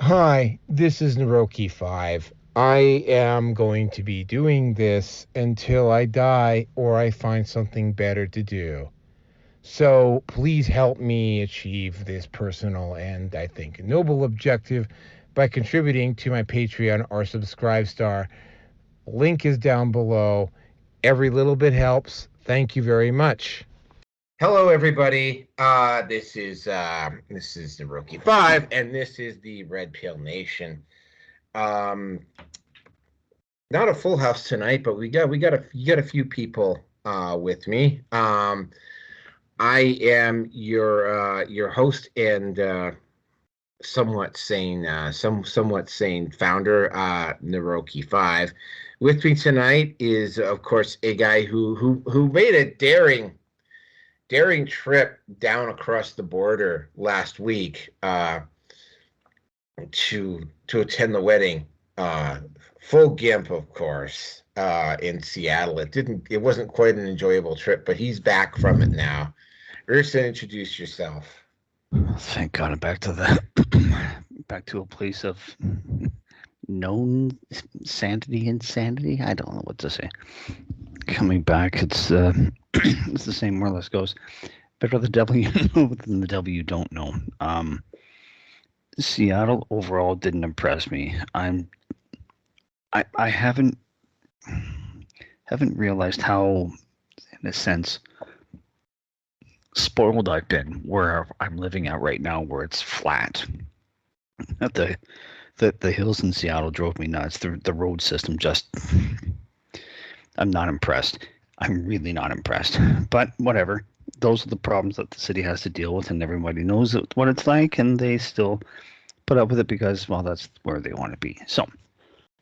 Hi, this is Naroki5. I am going to be doing this until I die or I find something better to do. So please help me achieve this personal and, I think, noble objective by contributing to my Patreon or Subscribe Star. Link is down below. Every little bit helps. Thank you very much. Hello, everybody. This is the Rookie Five, and this is the Red Pill Nation. Not a full house tonight, but we got a few people with me. I am your host and somewhat sane founder, Naroki5. With me tonight is, of course, a guy who made a daring trip down across the border last week to attend the wedding. Full gimp, of course, in Seattle. It wasn't quite an enjoyable trip, but he's back from it now. Urson, introduce yourself. Thank God I'm back to back to a place of known insanity. I don't know what to say. Coming back, it's it's the same more or less goes. Better the devil you know than the devil you don't know. Seattle overall didn't impress me. I haven't realized how, in a sense, spoiled I've been where I'm living at right now, where it's flat. The hills in Seattle drove me nuts. The road system just, I'm not impressed. I'm really not impressed. But whatever. Those are the problems that the city has to deal with, and everybody knows what it's like, and they still put up with it because, well, that's where they want to be. So,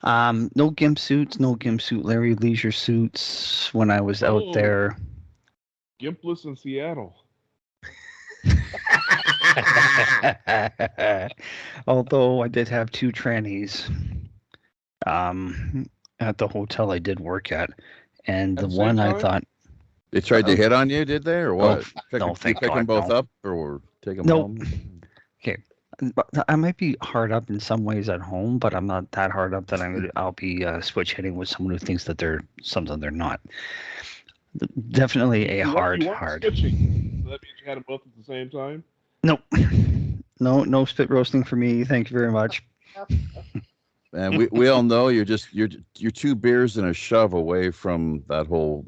no gimp suits, no gimp suit Larry leisure suits when I was out there. Gimpless in Seattle. Although I did have two trannies at the hotel I did work at, and the one I thought they tried to hit on you, did they, or what? No, thank pick God, them both no. up or take them home? Okay, I might be hard up in some ways at home, but I'm not that hard up that I'll be switch hitting with someone who thinks that they're something they're not. Definitely a hard. Switching. So that means you had them both at the same time? Nope. No spit roasting for me. Thank you very much. And we all know you're 2 beers and a shove away from that whole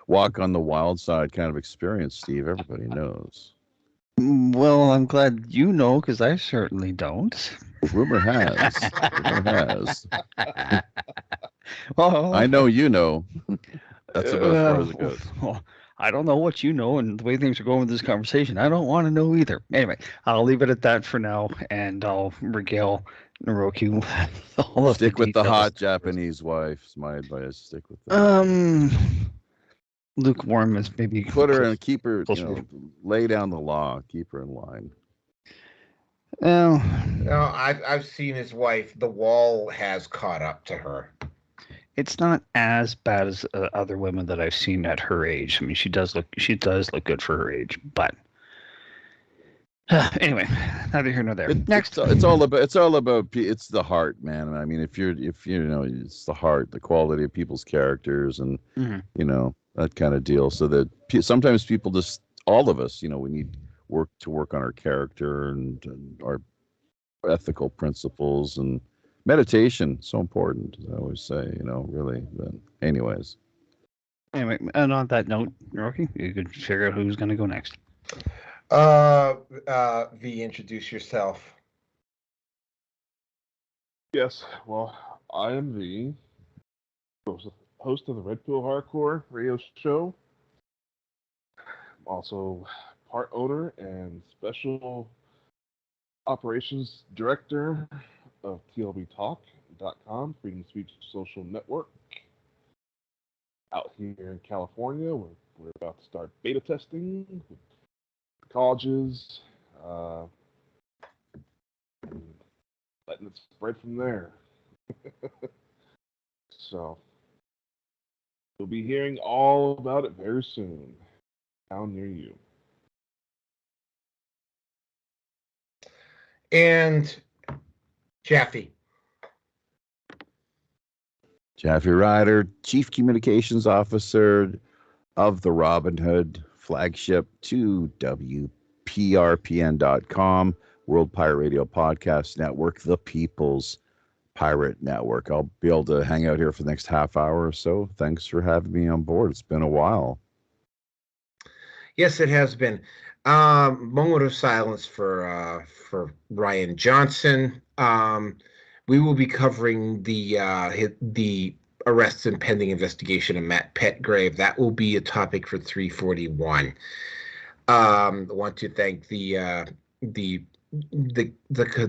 walk on the wild side kind of experience, Steve. Everybody knows. Well, I'm glad you know, because I certainly don't. Rumor has. Well, I know you know. That's about as far as it goes. Well, I don't know what you know, and the way things are going with this conversation, I don't want to know either. Anyway, I'll leave it at that for now, and I'll regale Naroki with all of Stick the with the details. hot Japanese wife. Is my advice. Stick with that. Lukewarm is maybe put her and keep her. Lay down the law. Keep her in line. Well, no, I've seen his wife. The wall has caught up to her. It's not as bad as other women that I've seen at her age. I mean, she does look good for her age, but anyway, neither here nor there. Next, it's all about it's the heart, man. I mean, if you know, it's the heart, the quality of people's characters, and that kind of deal. So that sometimes people just, all of us, we need work on our character and our ethical principles, and meditation so important, as I always say, really. But anyways. Anyway, and on that note, Rocky, you could figure out who's going to go next. V, introduce yourself. Yes, well, I am the host of the Red Pill Hardcore radio show. I'm also part owner and special operations director of TLBTalk.com, Freedom Speech Social Network. Out here in California, we're about to start beta testing with colleges, letting it spread from there. So, you'll be hearing all about it very soon, down near you. And Jaffe. Jaffe Ryder, Chief Communications Officer of the Robin Hood flagship, 2WPRPN.com, World Pirate Radio Podcast Network, the People's Pirate Network. I'll be able to hang out here for the next half hour or so. Thanks for having me on board. It's been a while. Yes, it has been. Moment of silence for Ryan Johnson. We will be covering the arrests and pending investigation of Matt Petgrave. That will be a topic for 341. I want to thank the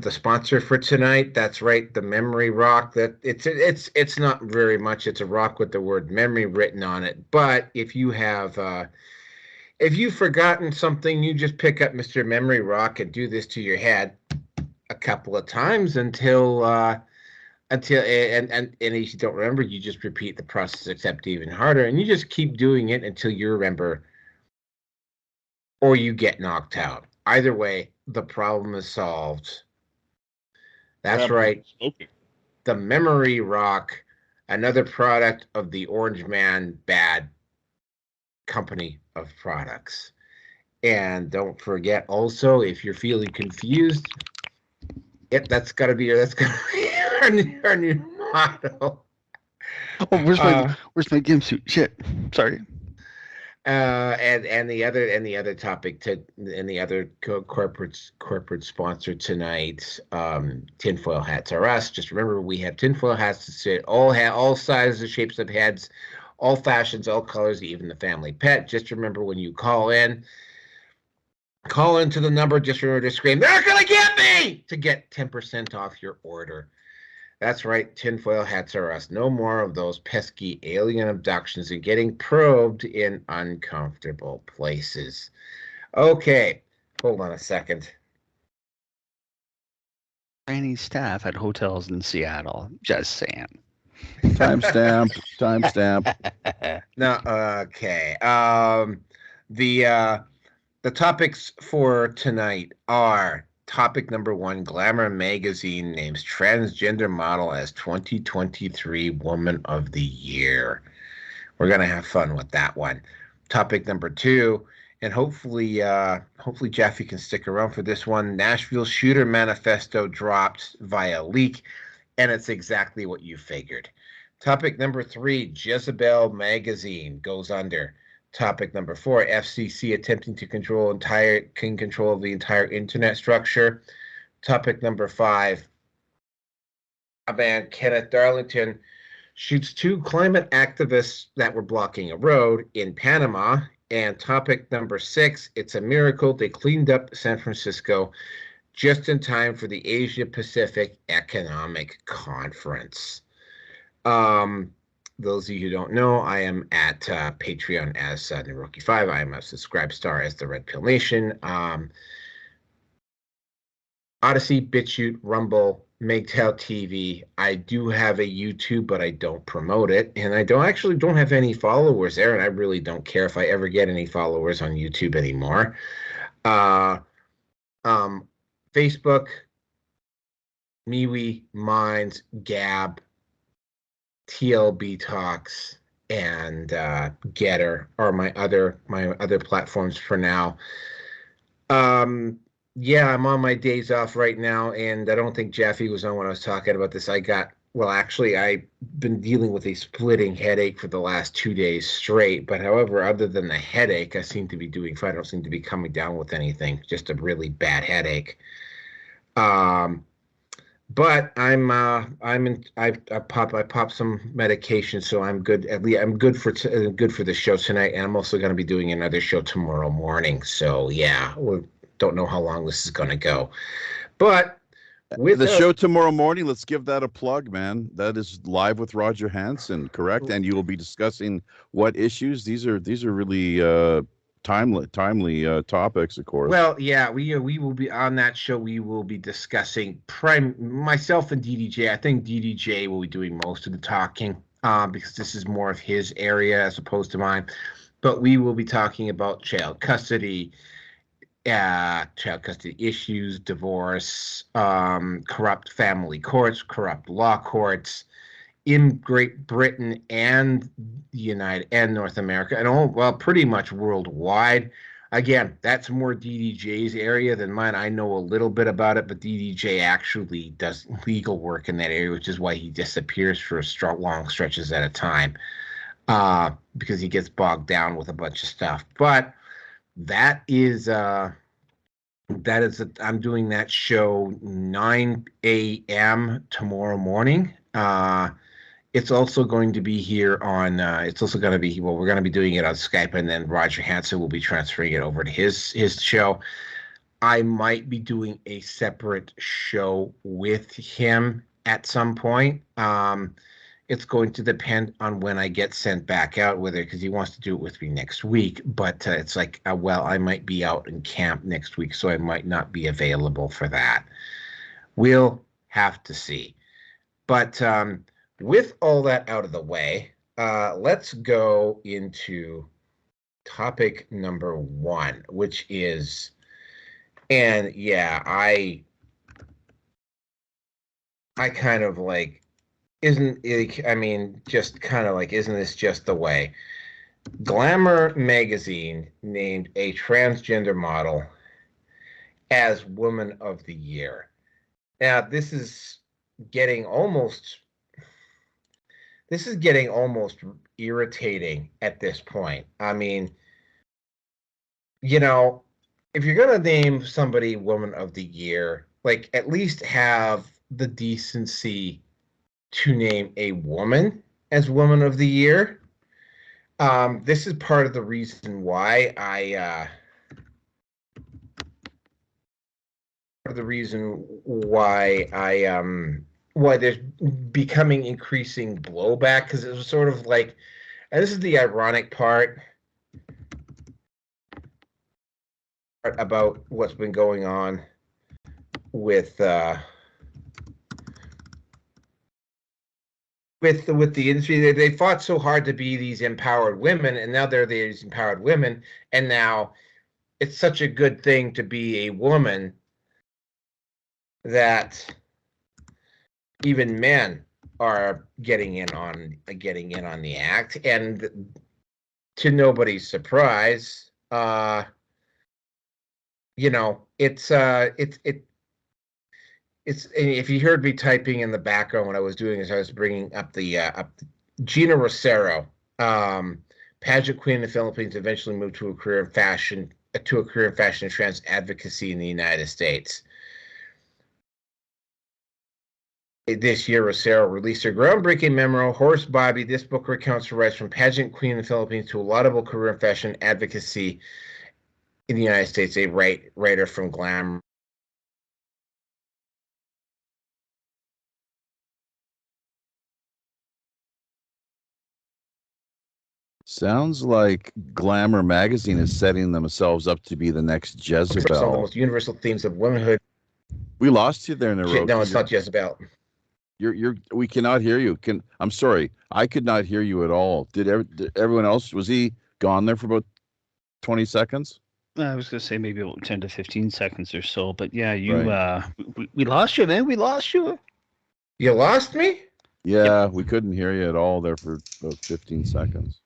sponsor for tonight. That's right, the Memory Rock. That it's not very much. It's a rock with the word memory written on it. But if you've forgotten something, you just pick up Mr. Memory Rock and do this to your head a couple of times until if you don't remember, you just repeat the process except even harder, and you just keep doing it until you remember or you get knocked out. Either way, the problem is solved. That's right. Okay. The Memory Rock, another product of the Orange Man Bad company of products. And don't forget also, if you're feeling confused, that's gotta be our new motto. Oh, where's my gimp suit? Shit. Sorry. And the other topic and the other corporate sponsor tonight, Tinfoil Hats Are Us. Just remember, we have tinfoil hats to fit all sizes, shapes of heads, all fashions, all colors, even the family pet. Just remember, when you call into the number, just remember to scream, "They're gonna get me!" to get 10% off your order. That's right, tinfoil hats are us. No more of those pesky alien abductions and getting probed in uncomfortable places. Okay, hold on a second. Chinese staff at hotels in Seattle. Just saying. Timestamp. No, okay. The topics for tonight are: topic number 1, Glamour Magazine names transgender model as 2023 Woman of the Year. We're going to have fun with that one. Topic number 2, and hopefully Jaffe can stick around for this one, Nashville Shooter Manifesto dropped via leak, and it's exactly what you figured. Topic number 3, Jezebel Magazine goes under. Topic number 4, FCC attempting to control of the entire internet structure. Topic number 5, a man, Kenneth Darlington, shoots 2 climate activists that were blocking a road in Panama. And topic number 6, it's a miracle they cleaned up San Francisco just in time for the Asia Pacific Economic Conference. Those of you who don't know, I am at Patreon as Naroki5. I am a subscribe star as the Red Pill Nation. Odyssey, BitChute, Rumble, MGTOW TV. I do have a YouTube, but I don't promote it. And I don't have any followers there, and I really don't care if I ever get any followers on YouTube anymore. Facebook, MeWe, Minds, Gab, TLB Talks, and Getter are my other platforms for now. Yeah, I'm on my days off right now, and I don't think Jaffe was on when I was talking about this. I've been dealing with a splitting headache for the last 2 days straight. But however, other than the headache, I seem to be doing fine. I don't seem to be coming down with anything. Just a really bad headache. But I popped some medication, so I'm good. At least I'm good for the show tonight, and I'm also going to be doing another show tomorrow morning. So yeah, we don't know how long this is going to go, but with the show tomorrow morning, let's give that a plug, man. That is live with Roger Hansen, correct? And you will be discussing what issues. These are really timely topics, of course. Well, yeah, we will be on that show. We will be discussing myself and DDJ. I think DDJ will be doing most of the talking because this is more of his area as opposed to mine. But we will be talking about child custody, child custody issues, divorce, corrupt family courts, corrupt law courts in Great Britain and North America, and pretty much worldwide. Again, that's more DDJ's area than mine. I know a little bit about it, but DDJ actually does legal work in that area, which is why he disappears for long stretches at a time, because he gets bogged down with a bunch of stuff. But I'm doing that show 9 a.m. tomorrow morning. It's also going to be here on, we're going to be doing it on Skype, and then Roger Hansen will be transferring it over to his show. I might be doing a separate show with him at some point. It's going to depend on when I get sent back out with it, because he wants to do it with me next week. But it's like, I might be out in camp next week, so I might not be available for that. We'll have to see. But with all that out of the way, let's go into topic number 1, which is, and yeah, I kind of like, isn't this just the way? Glamour Magazine named a transgender model as Woman of the Year. Now, this is getting almost irritating at this point. I mean, if you're going to name somebody Woman of the Year, like, at least have the decency to name a woman as Woman of the Year. This is part of the reason why why there's becoming increasing blowback, because it was sort of like, and this is the ironic part about what's been going on with the industry. They fought so hard to be these empowered women, and now they're these empowered women, and now it's such a good thing to be a woman that even men are getting in on the act. And to nobody's surprise, it's if you heard me typing in the background when I was doing this, I was bringing up the Gina Rosero, pageant queen in the Philippines, eventually moved to a career in fashion and trans advocacy in the United States. This year, Rosero released her groundbreaking memoir, Horse Bobby. This book recounts her rise from pageant queen in the Philippines to a laudable career in fashion advocacy in the United States. A writer from Glamour. Sounds like Glamour Magazine is setting themselves up to be the next Jezebel. Some of the most universal themes of womanhood. We lost you there in a row. No, it's not Jezebel. We cannot hear you. I'm sorry, I could not hear you at all. Did everyone else? Was he gone there for about 20 seconds? I was gonna say maybe about 10 to 15 seconds or so. But yeah, we lost you, man. We lost you. You lost me? Yeah, we couldn't hear you at all there for about 15 seconds.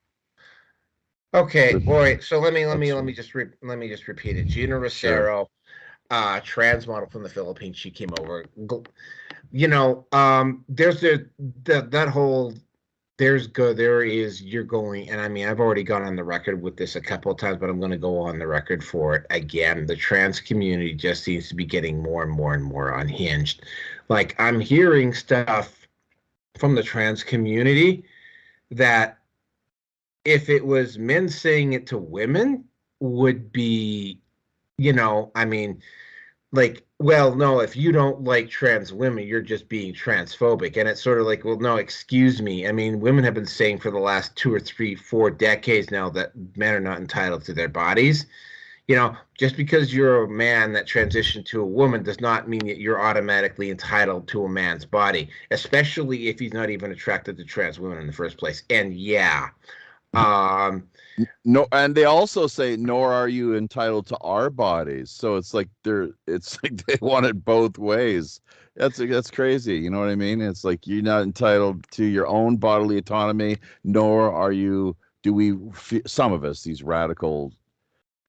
Okay, boy. So let me just repeat it. Gina Rosero, trans model from the Philippines. She came over. There's that whole. You're going, and I mean, I've already gone on the record with this a couple of times, but I'm going to go on the record for it again. The trans community just seems to be getting more and more and more unhinged. Like, I'm hearing stuff from the trans community that if it was men saying it to women would be, well, no, if you don't like trans women, you're just being transphobic. And it's sort of like, well, no, excuse me. I mean, women have been saying for the last 2 or 3, 4 decades now that men are not entitled to their bodies. Just because you're a man that transitioned to a woman does not mean that you're automatically entitled to a man's body, especially if he's not even attracted to trans women in the first place. And yeah, No, and they also say, nor are you entitled to our bodies. So it's like they want it both ways. That's crazy. You know what I mean? It's like you're not entitled to your own bodily autonomy, nor are you. Do we? Some of us, these radical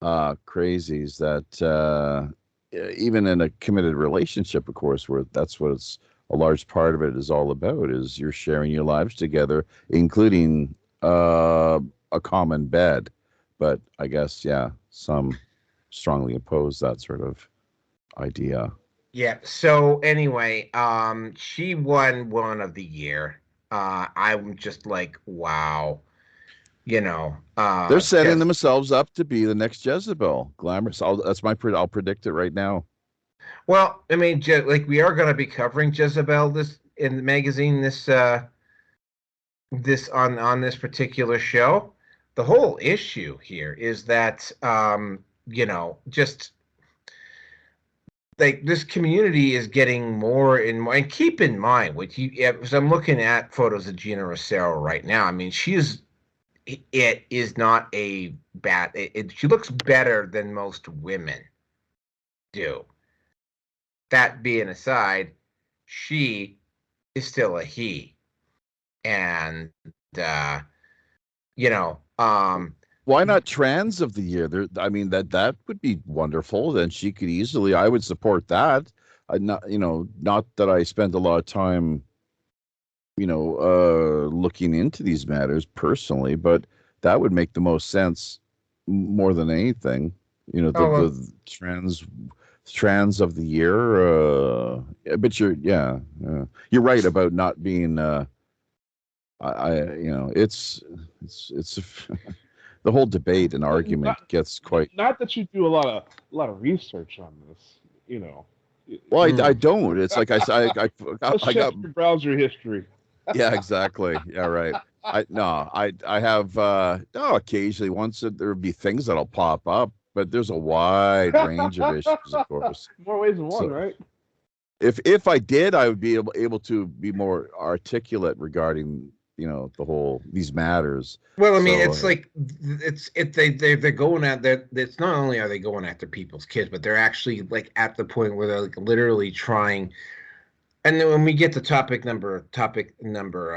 crazies, that even in a committed relationship, of course, where that's what it's a large part of it is all about, is you're sharing your lives together, including a common bed. But I guess, yeah, some strongly oppose that sort of idea. Yeah. So anyway, she won one of the year. I'm just like, wow. They're setting Just themselves up to be the next Jezebel. Glamorous. I'll predict it right now. well, I mean, like we are going to be covering Jezebel this in the magazine this on this particular show. The whole issue here is that just like this community is getting more and more. And keep in mind, as I'm looking at photos of Gina Rosero right now. I mean, it is not a bad. She looks better than most women do. That being aside, she is still a he, and why not trans of the year? I mean, that would be wonderful. Then she could easily. I would support that. Not that I spend a lot of time, looking into these matters personally, but that would make the most sense more than anything. The trans of the year. But you're right about not being. It's the whole debate and argument gets quite. Not that you do a lot of research on this, Well, I don't. It's like I check got your browser history. Yeah, exactly. Yeah, right. I have occasionally once there would be things that'll pop up, but there's a wide range of issues, of course. More ways than one, right? If I did, I would be able to be more articulate regarding the whole these matters. Well, I mean, it's like they're going at that. It's not only are they going after people's kids, but they're actually like at the point where they're like literally trying. And then when we get to topic number,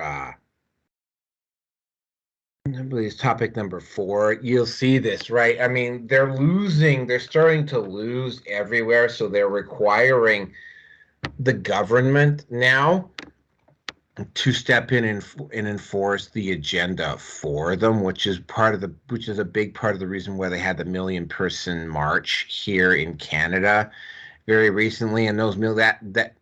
I believe it's topic number 4, you'll see this, right? I mean, they're starting to lose everywhere, so they're requiring the government now to step in and enforce the agenda for them, which is a big part of the reason why they had the 1 million person march here in Canada very recently. And those that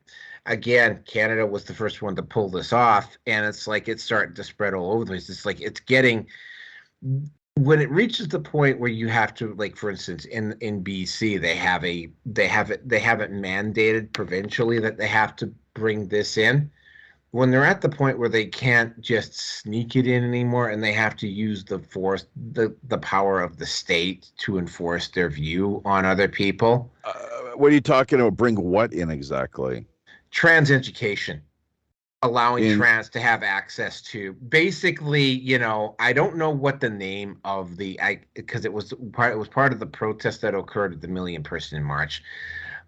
again, Canada was the first one to pull this off, and it's like it's starting to spread all over the place. It's like it's getting, when it reaches the point where you have to, like, for instance, in BC, they have it mandated provincially that they have to bring this in. When they're at the point where they can't just sneak it in anymore, and they have to use the power of the state to enforce their view on other people. What are you talking about? Bring what in exactly? Trans education, allowing trans to have access to, basically, I don't know what the name of because it was part of the protest that occurred at the 1 million person march.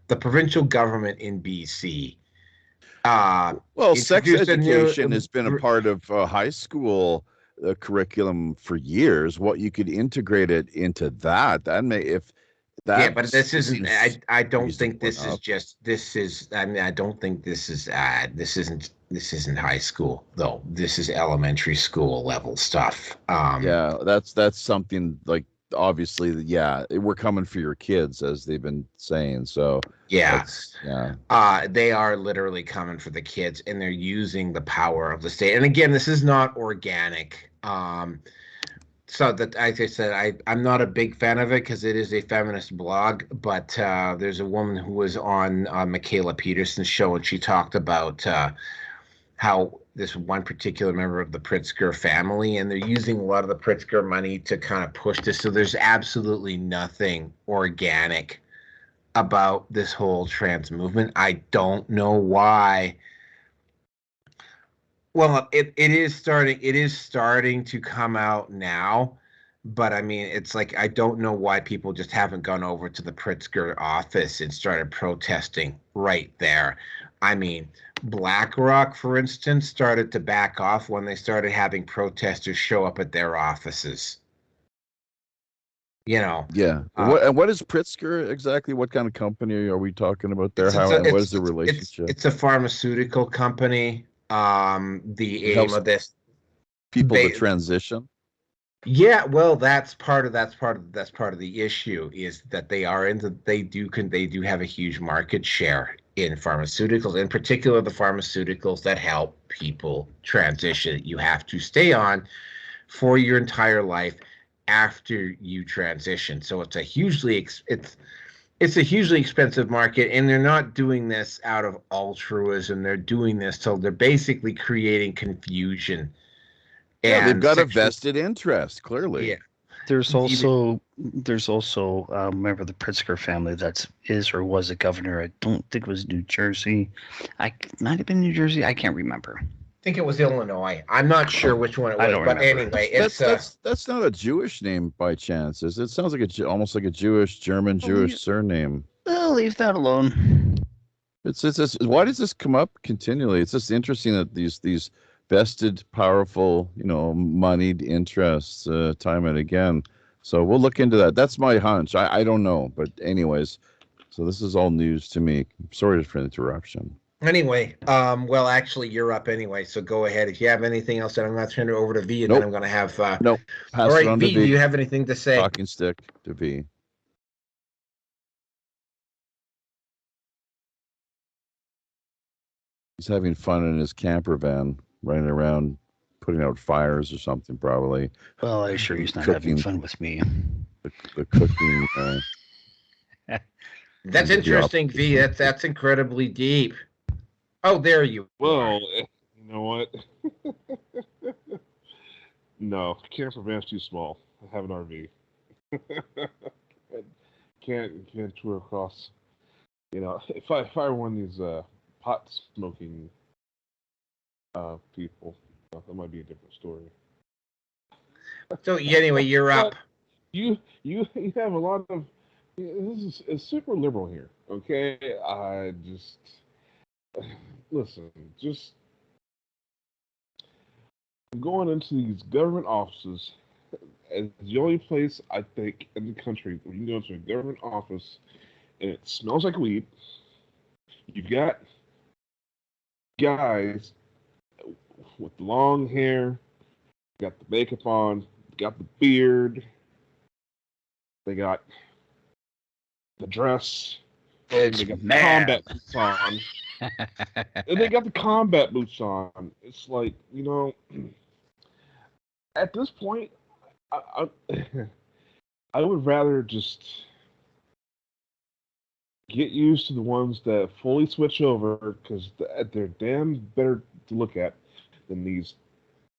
The provincial government in BC. Sex education has been a part of high school curriculum for years. What you could integrate it into that but this isn't. I don't think this is just. This is. I mean, I don't think this is. This isn't high school though. This is elementary school level stuff. That's something like, obviously, we're coming for your kids, as they've been saying. So they are literally coming for the kids, and they're using the power of the state. And again, this is not organic. So that, as I said, I'm not a big fan of it because it is a feminist blog. But there's a woman who was on Michaela Peterson's show, and she talked about how this one particular member of the Pritzker family, and they're using a lot of the Pritzker money to kind of push this. So there's absolutely nothing organic about this whole trans movement. I don't know why. Well, it is starting to come out now, But I mean, it's like I don't know why people just haven't gone over to the Pritzker office and started protesting right there. I mean, BlackRock, for instance, started to back off when they started having protesters show up at their offices. Yeah. What is Pritzker exactly? What kind of company are we talking about there? What is the relationship? It's a pharmaceutical company. The It aim helps of this people to transition. Yeah, well, that's part of the issue is that they do have a huge market share in pharmaceuticals, in particular the pharmaceuticals that help people transition. You have to stay on for your entire life after you transition. So it's a hugely expensive market, and they're not doing this out of altruism. They're doing this so they're basically creating confusion Yeah, they've and got a vested interest, clearly. yeah. There's also remember the Pritzker family that is or was a governor. I don't think it was New Jersey. I might have been New Jersey. I can't remember. I think it was Illinois. I'm not sure which one it was, but anyway, that's not a Jewish name by chance. It sounds like almost like a German Jewish surname. I'll leave that alone. It's why does this come up continually? It's just interesting that these vested, powerful, moneyed interests time and again. So we'll look into that. That's my hunch. I don't know, but anyways, so this is all news to me. Sorry for the interruption. Anyway, well, actually, you're up anyway, so go ahead. If you have anything else, then I'm going to turn it over to V, and then I'm going to have... Nope. All right, V, do you have anything to say? Talking stick to V. He's having fun in his camper van, running around, putting out fires or something, probably. Well, I'm sure he's not having fun with me. The cooking... That's interesting, V. That's incredibly deep. Oh, there you Well, you know what? No, camper van's too small. I have an RV. can't tour across. If I were one of these pot smoking people, that might be a different story. So anyway, you're up. You have a lot of. This is super liberal here. Okay, I just. Listen, just going into these government offices is the only place I think in the country where you can go into a government office and it smells like weed. You got guys with long hair, got the makeup on, got the beard, they got the dress. It's they got the combat boots on. And they got the combat boots on. It's like, at this point, I would rather just get used to the ones that fully switch over because they're damn better to look at than these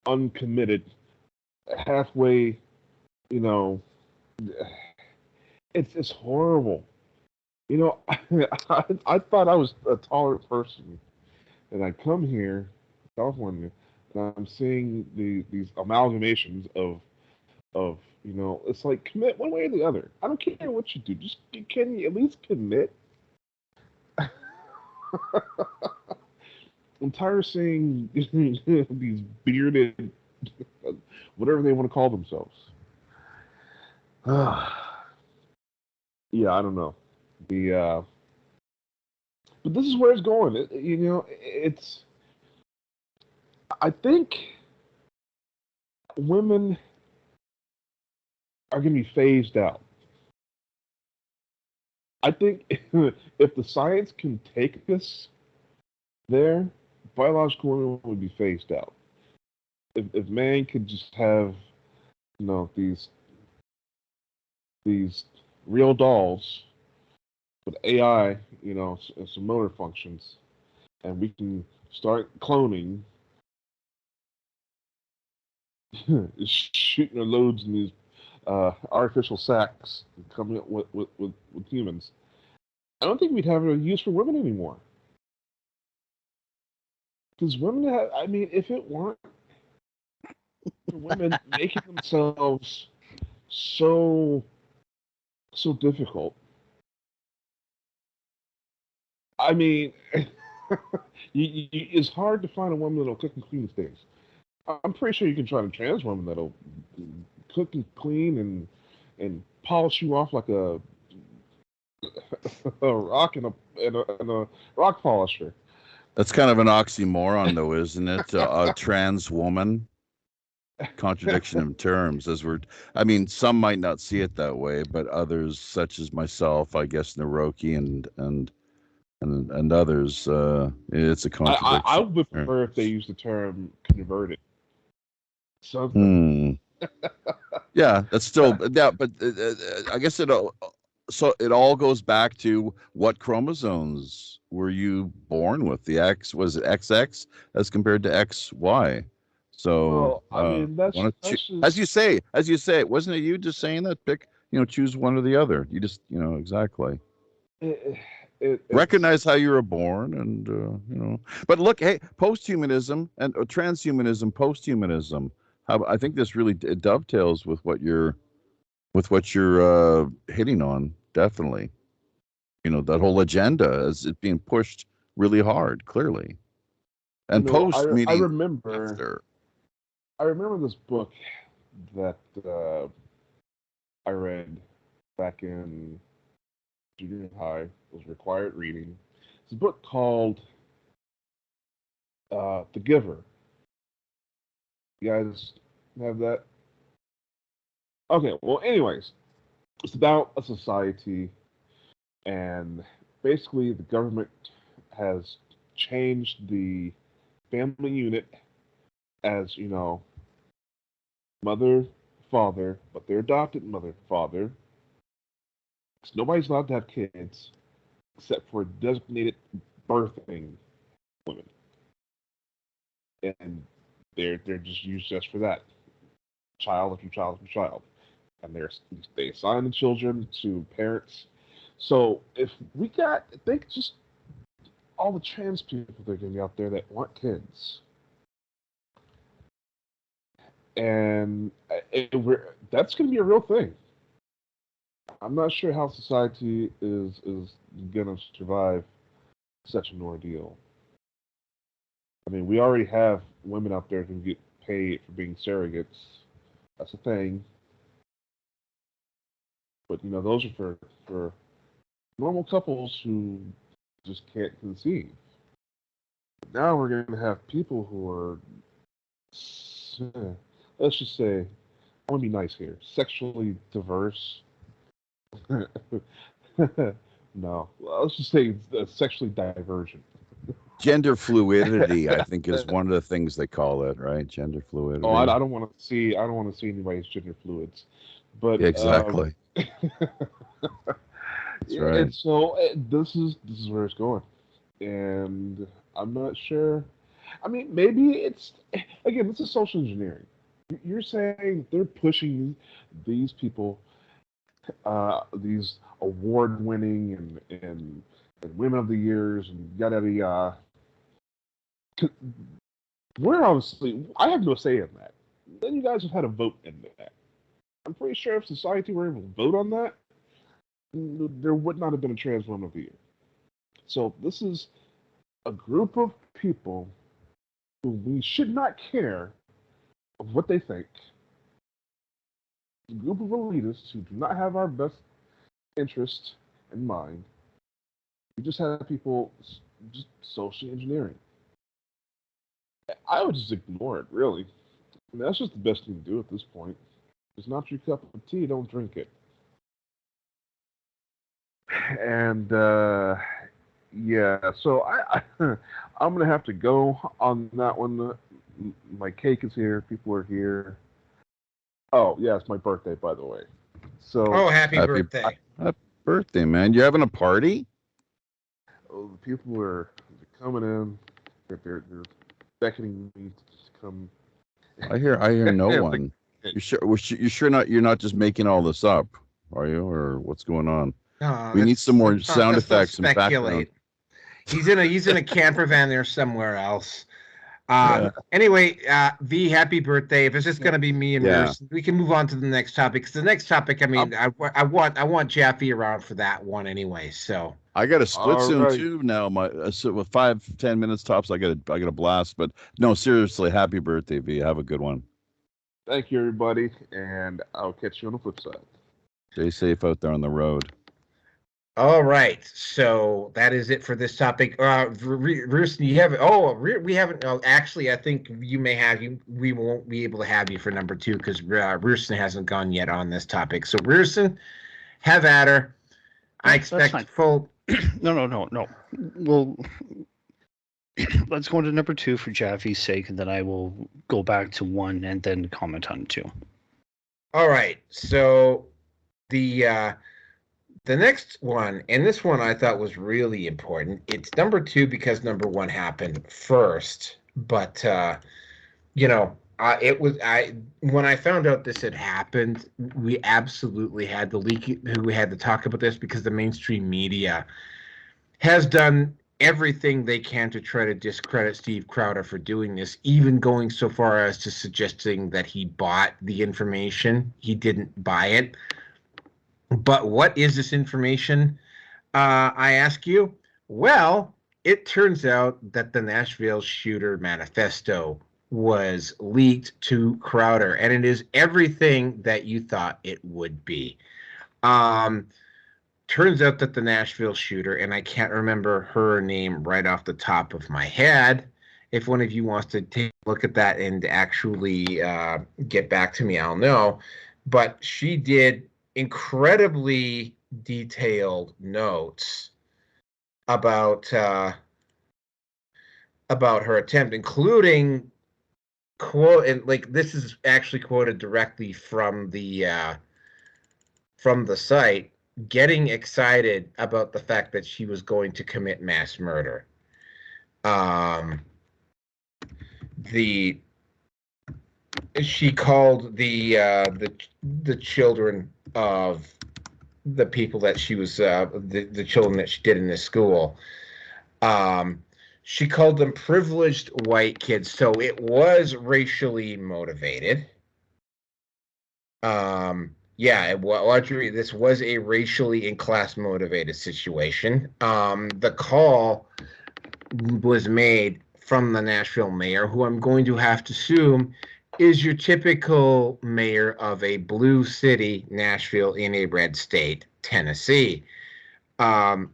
uncommitted, halfway, it's horrible. I thought I was a tolerant person, and I come here, California, and I'm seeing these amalgamations of it's like commit one way or the other. I don't care what you do, just can you at least commit? I'm tired of seeing these bearded, whatever they want to call themselves. Yeah, I don't know. But this is where it's going. It's. I think women are going to be phased out. I think if the science can take this there, biological women would be phased out. If man could just have, these real dolls with AI, and some motor functions, and we can start cloning, shooting our loads in these artificial sacks, and coming up with humans. I don't think we'd have a use for women anymore. Because women if it weren't for women making themselves so difficult. I mean, it's hard to find a woman that'll cook and clean these days. I'm pretty sure you can find a trans woman that'll cook and clean and polish you off like a rock and a rock polisher. That's kind of an oxymoron, though, isn't it? A trans woman. Contradiction in terms, I mean, some might not see it that way, but others, such as myself, I guess, Naroki and others, it's a contradiction. I would prefer if they use the term converted. Something. Yeah, that's still but I guess it all goes back to what chromosomes were you born with? The X, was it XX as compared to XY? So, well, I mean, that's just... as you say, wasn't it you just saying that? Choose one or the other. You just, exactly. Recognize how you were born, and But look, hey, posthumanism and transhumanism, posthumanism. I think this really dovetails with what you're hitting on. Definitely, that whole agenda is it being pushed really hard, clearly. And post meaning I remember. After. I remember this book that I read back in junior high. It was required reading. It's a book called The Giver. You guys have that? Okay, well, anyways, it's about a society, and basically the government has changed the family unit as, mother, father, but they're adopted mother, father. So nobody's allowed to have kids except for designated birthing women. And they're just used just for that. Child after child after child. And they assign the children to parents. So if we think just all the trans people that are going to be out there that want kids. And that's going to be a real thing. I'm not sure how society is going to survive such an ordeal. I mean, we already have women out there who get paid for being surrogates. That's a thing. But, those are for normal couples who just can't conceive. But now we're going to have people who are, let's just say, I want to be nice here, sexually diverse. No, let's just say sexually divergent. Gender fluidity, I think, is one of the things they call it, right? Gender fluidity. Oh, I don't want to see anybody's gender fluids, but exactly. That's right. And so this is where it's going, and I'm not sure. I mean, maybe it's this is social engineering. You're saying they're pushing these people, these award-winning and women of the years and yada yada yada. We're obviously, I have no say in that. Then you guys have had a vote in that. I'm pretty sure if society were able to vote on that, there would not have been a trans woman of the year. So this is a group of people who we should not care of what they think. A group of elitists who do not have our best interest in mind. We just have people just socially engineering. I would just ignore it, really. I mean, that's just the best thing to do at this point. If it's not your cup of tea, don't drink it. And yeah, so I'm gonna have to go on that one. My cake is here. People are here. Oh yeah, it's my birthday, by the way. So happy birthday! Happy birthday, man! You having a party? Oh, the people are coming in. They're beckoning me to come. I hear no one. You're sure you're not just making all this up, are you, or what's going on? We need some more sound effects and background. He's in a camper van there somewhere else. Anyway, V, happy birthday. If it's just going to be me and Bruce, we can move on to the next topic. Because the next topic, I mean, I want Jaffe around for that one anyway. So I got a split soon too. Now so with 5-10 minutes tops, I got a blast. But no, seriously, happy birthday, V. Have a good one. Thank you, everybody, and I'll catch you on the flip side. Stay safe out there on the road. All right, so that is it for this topic. Bruce, you have we haven't. Oh, actually, I think you may have you. We won't be able to have you for number 2 because Rusin hasn't gone yet on this topic. So Rusin, have at her. I expect full. No. Well, let's go into number 2 for Jaffe's sake, and then I will go back to 1 and then comment on 2. All right, so the next one, and this one I thought was really important. It's number 2 because number 1 happened first. But when I found out this had happened, we absolutely had to we had to talk about this because the mainstream media has done everything they can to try to discredit Steve Crowder for doing this, even going so far as to suggesting that he bought the information. He didn't buy it. But what is this information, I ask you? Well, it turns out that the Nashville Shooter Manifesto was leaked to Crowder, and it is everything that you thought it would be. Turns out that the Nashville Shooter, and I can't remember her name right off the top of my head. If one of you wants to take a look at that and actually get back to me, I'll know. But she did incredibly detailed notes about her attempt, including quote, and like this is actually quoted directly from the site, getting excited about the fact that she was going to commit mass murder. She called the children of the people that she was the children that she did in this school. She called them privileged white kids, so it was racially motivated. Audrey, this was a racially and class motivated situation. The call was made from the Nashville mayor, who I'm going to have to assume is your typical mayor of a blue city, Nashville, in a red state, Tennessee. And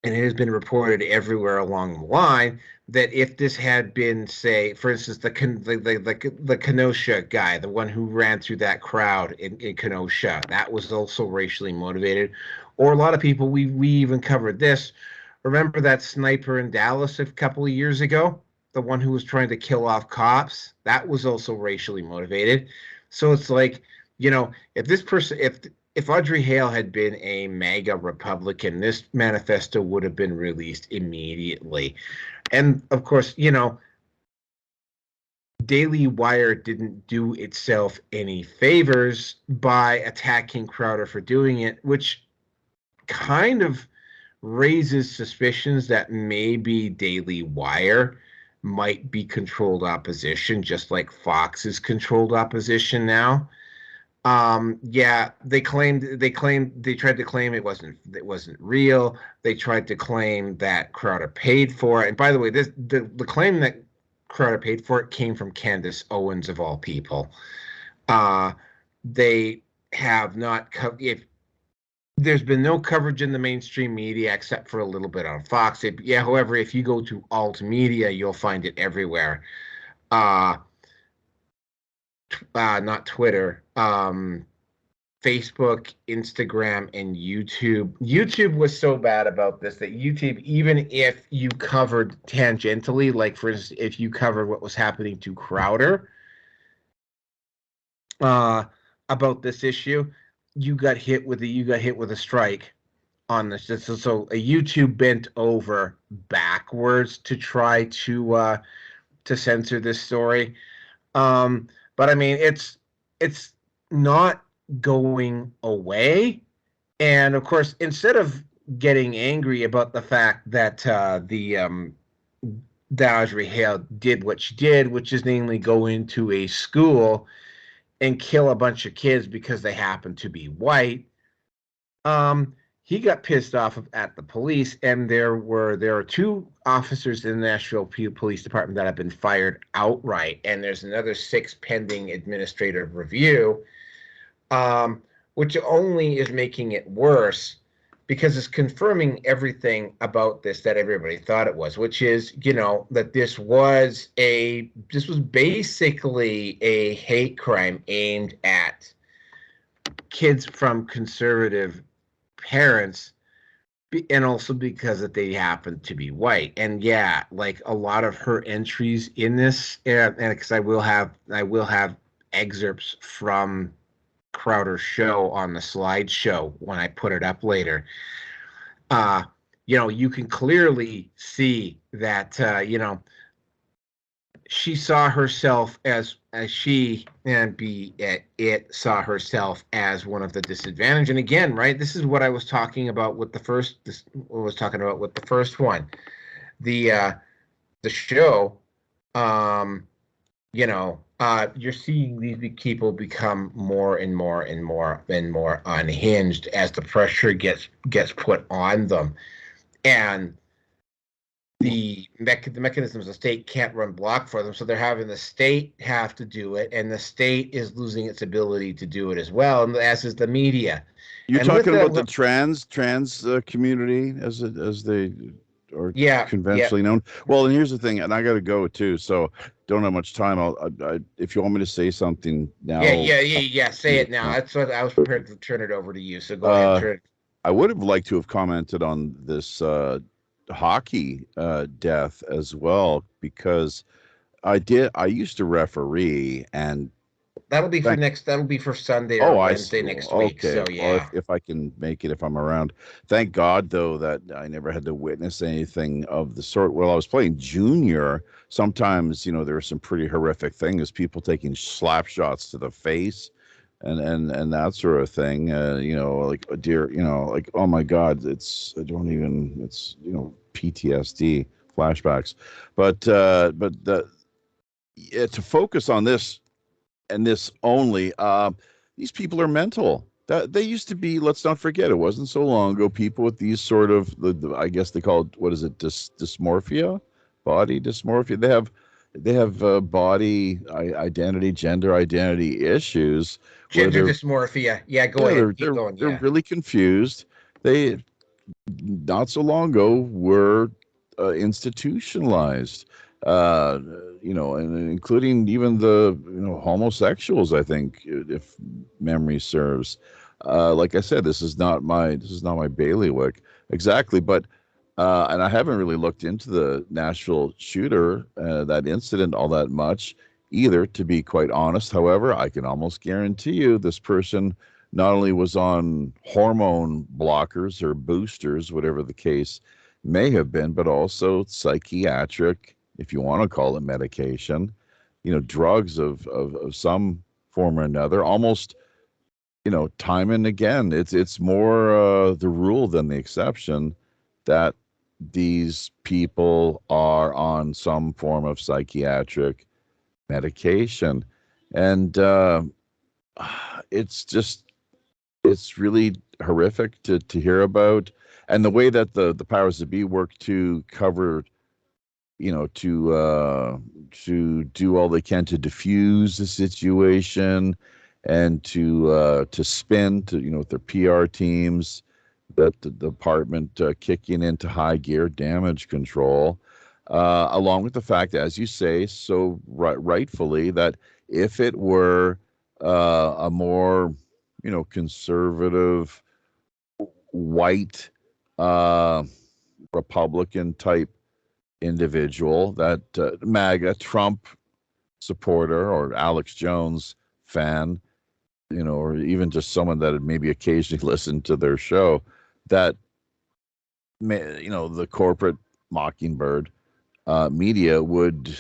it has been reported everywhere along the line that if this had been, say, for instance, the Kenosha guy, the one who ran through that crowd in Kenosha, that was also racially motivated. Or a lot of people, we even covered this. Remember that sniper in Dallas a couple of years ago? The one who was trying to kill off cops? That was also racially motivated. So it's like, if this person, if Audrey Hale had been a MAGA Republican, this manifesto would have been released immediately. And of course, Daily Wire didn't do itself any favors by attacking Crowder for doing it, which kind of raises suspicions that maybe Daily Wire might be controlled opposition, just like Fox is controlled opposition now. They tried to claim it wasn't real. They tried to claim that Crowder paid for it. And by the way, the claim that Crowder paid for it came from Candace Owens of all people. They have not there's been no coverage in the mainstream media except for a little bit on Fox. However, if you go to alt media, you'll find it everywhere. Not Twitter, Facebook, Instagram, and YouTube. YouTube was so bad about this that YouTube, even if you covered tangentially, like for instance, if you covered what was happening to Crowder about this issue, you got hit with a strike on this. So a YouTube bent over backwards to try to censor this story. But I mean, it's not going away. And of course, instead of getting angry about the fact that Audrey Hale did what she did, which is namely go into a school and kill a bunch of kids because they happen to be white. He got pissed off at the police, and there are 2 officers in the Nashville Police Department that have been fired outright, and there's another 6 pending administrative review, which only is making it worse because it's confirming everything about this that everybody thought it was, which is, that this was basically a hate crime aimed at kids from conservative parents, and also because that they happen to be white. And yeah, like a lot of her entries in this, and because I will have excerpts from Crowder's show on the slideshow when I put it up later. You can clearly see that she saw herself as she and it saw herself as one of the disadvantaged. And again, right, this is what I was talking about with the first one, the show. You're seeing these people become more and more and more and more unhinged as the pressure gets put on them, and the mechanisms of the state can't run block for them, so they're having the state have to do it, and the state is losing its ability to do it as well, and as is the media. You're talking about the trans community as they are conventionally known. Well, and here's the thing, and I got to go too, so don't have much time. I if you want me to say something now. Yeah. Say it now. That's what I was prepared to turn it over to you. So go ahead. I would have liked to have commented on this hockey death as well, because I used to referee, and that'll be for Sunday or Wednesday next week. Okay. So yeah, if I can make it, if I'm around. Thank God though that I never had to witness anything of the sort. While I was playing junior, sometimes there were some pretty horrific things, people taking slap shots to the face and that sort of thing, like a deer, like, oh my God, it's PTSD flashbacks, but to focus on this and this only, these people are mental. That they used to be. Let's not forget, it wasn't so long ago. People with these sort of, I guess they call it, what is it, dysmorphia, body dysmorphia. They have body identity, gender identity issues. Gender dysmorphia. Yeah, go ahead. Keep going. They're really confused. They, not so long ago, were institutionalized. And including even the homosexuals, I think, if memory serves. Like I said, this is not my bailiwick exactly, but and I haven't really looked into the Nashville shooter, that incident, all that much either, to be quite honest. However, I can almost guarantee you this person not only was on hormone blockers or boosters, whatever the case may have been, but also psychiatric, if you want to call it medication, drugs of some form or another, almost, time and again. It's more the rule than the exception that these people are on some form of psychiatric medication. And it's really horrific to hear about. And the way that the powers that be work to cover, to do all they can to diffuse the situation and to spin, with their PR teams, that the department kicking into high gear damage control, along with the fact, as you say so rightfully, that if it were a more conservative white Republican type individual, that MAGA Trump supporter or Alex Jones fan, or even just someone that had maybe occasionally listened to their show, that the corporate Mockingbird media would,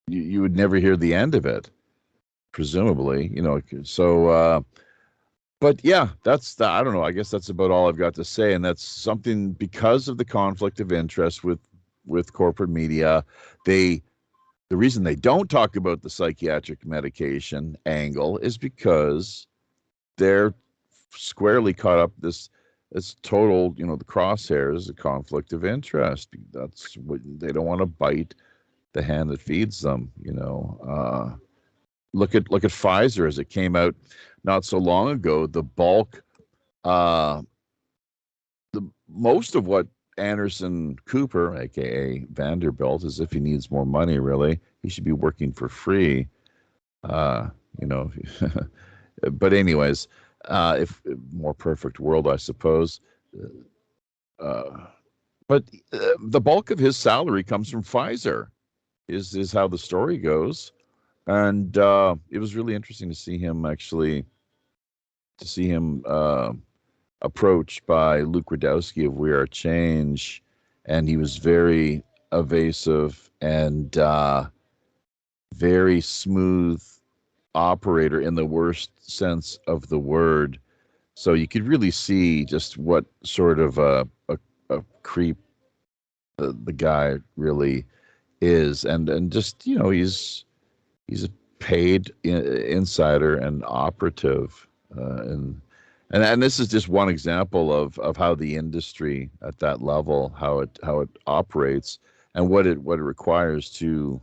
you would never hear the end of it, presumably, so but yeah, I don't know, I guess that's about all I've got to say. And that's something, because of the conflict of interest with with corporate media. The reason they don't talk about the psychiatric medication angle is because they're squarely caught up this total, the crosshairs, a conflict of interest. That's what they don't want to bite the hand that feeds them. Look at Pfizer as it came out not so long ago. The bulk, most of what Anderson Cooper, aka Vanderbilt, as if he needs more money, really, he should be working for free. But anyways, if more perfect world, I suppose. But the bulk of his salary comes from Pfizer, is how the story goes. And it was really interesting to see him approached by Luke Radowski of We Are Change, and he was very evasive and very smooth operator in the worst sense of the word. So you could really see just what sort of a creep the guy really is, and just he's a paid insider and operative, and this is just one example of how the industry at that level, how it operates, and what it requires to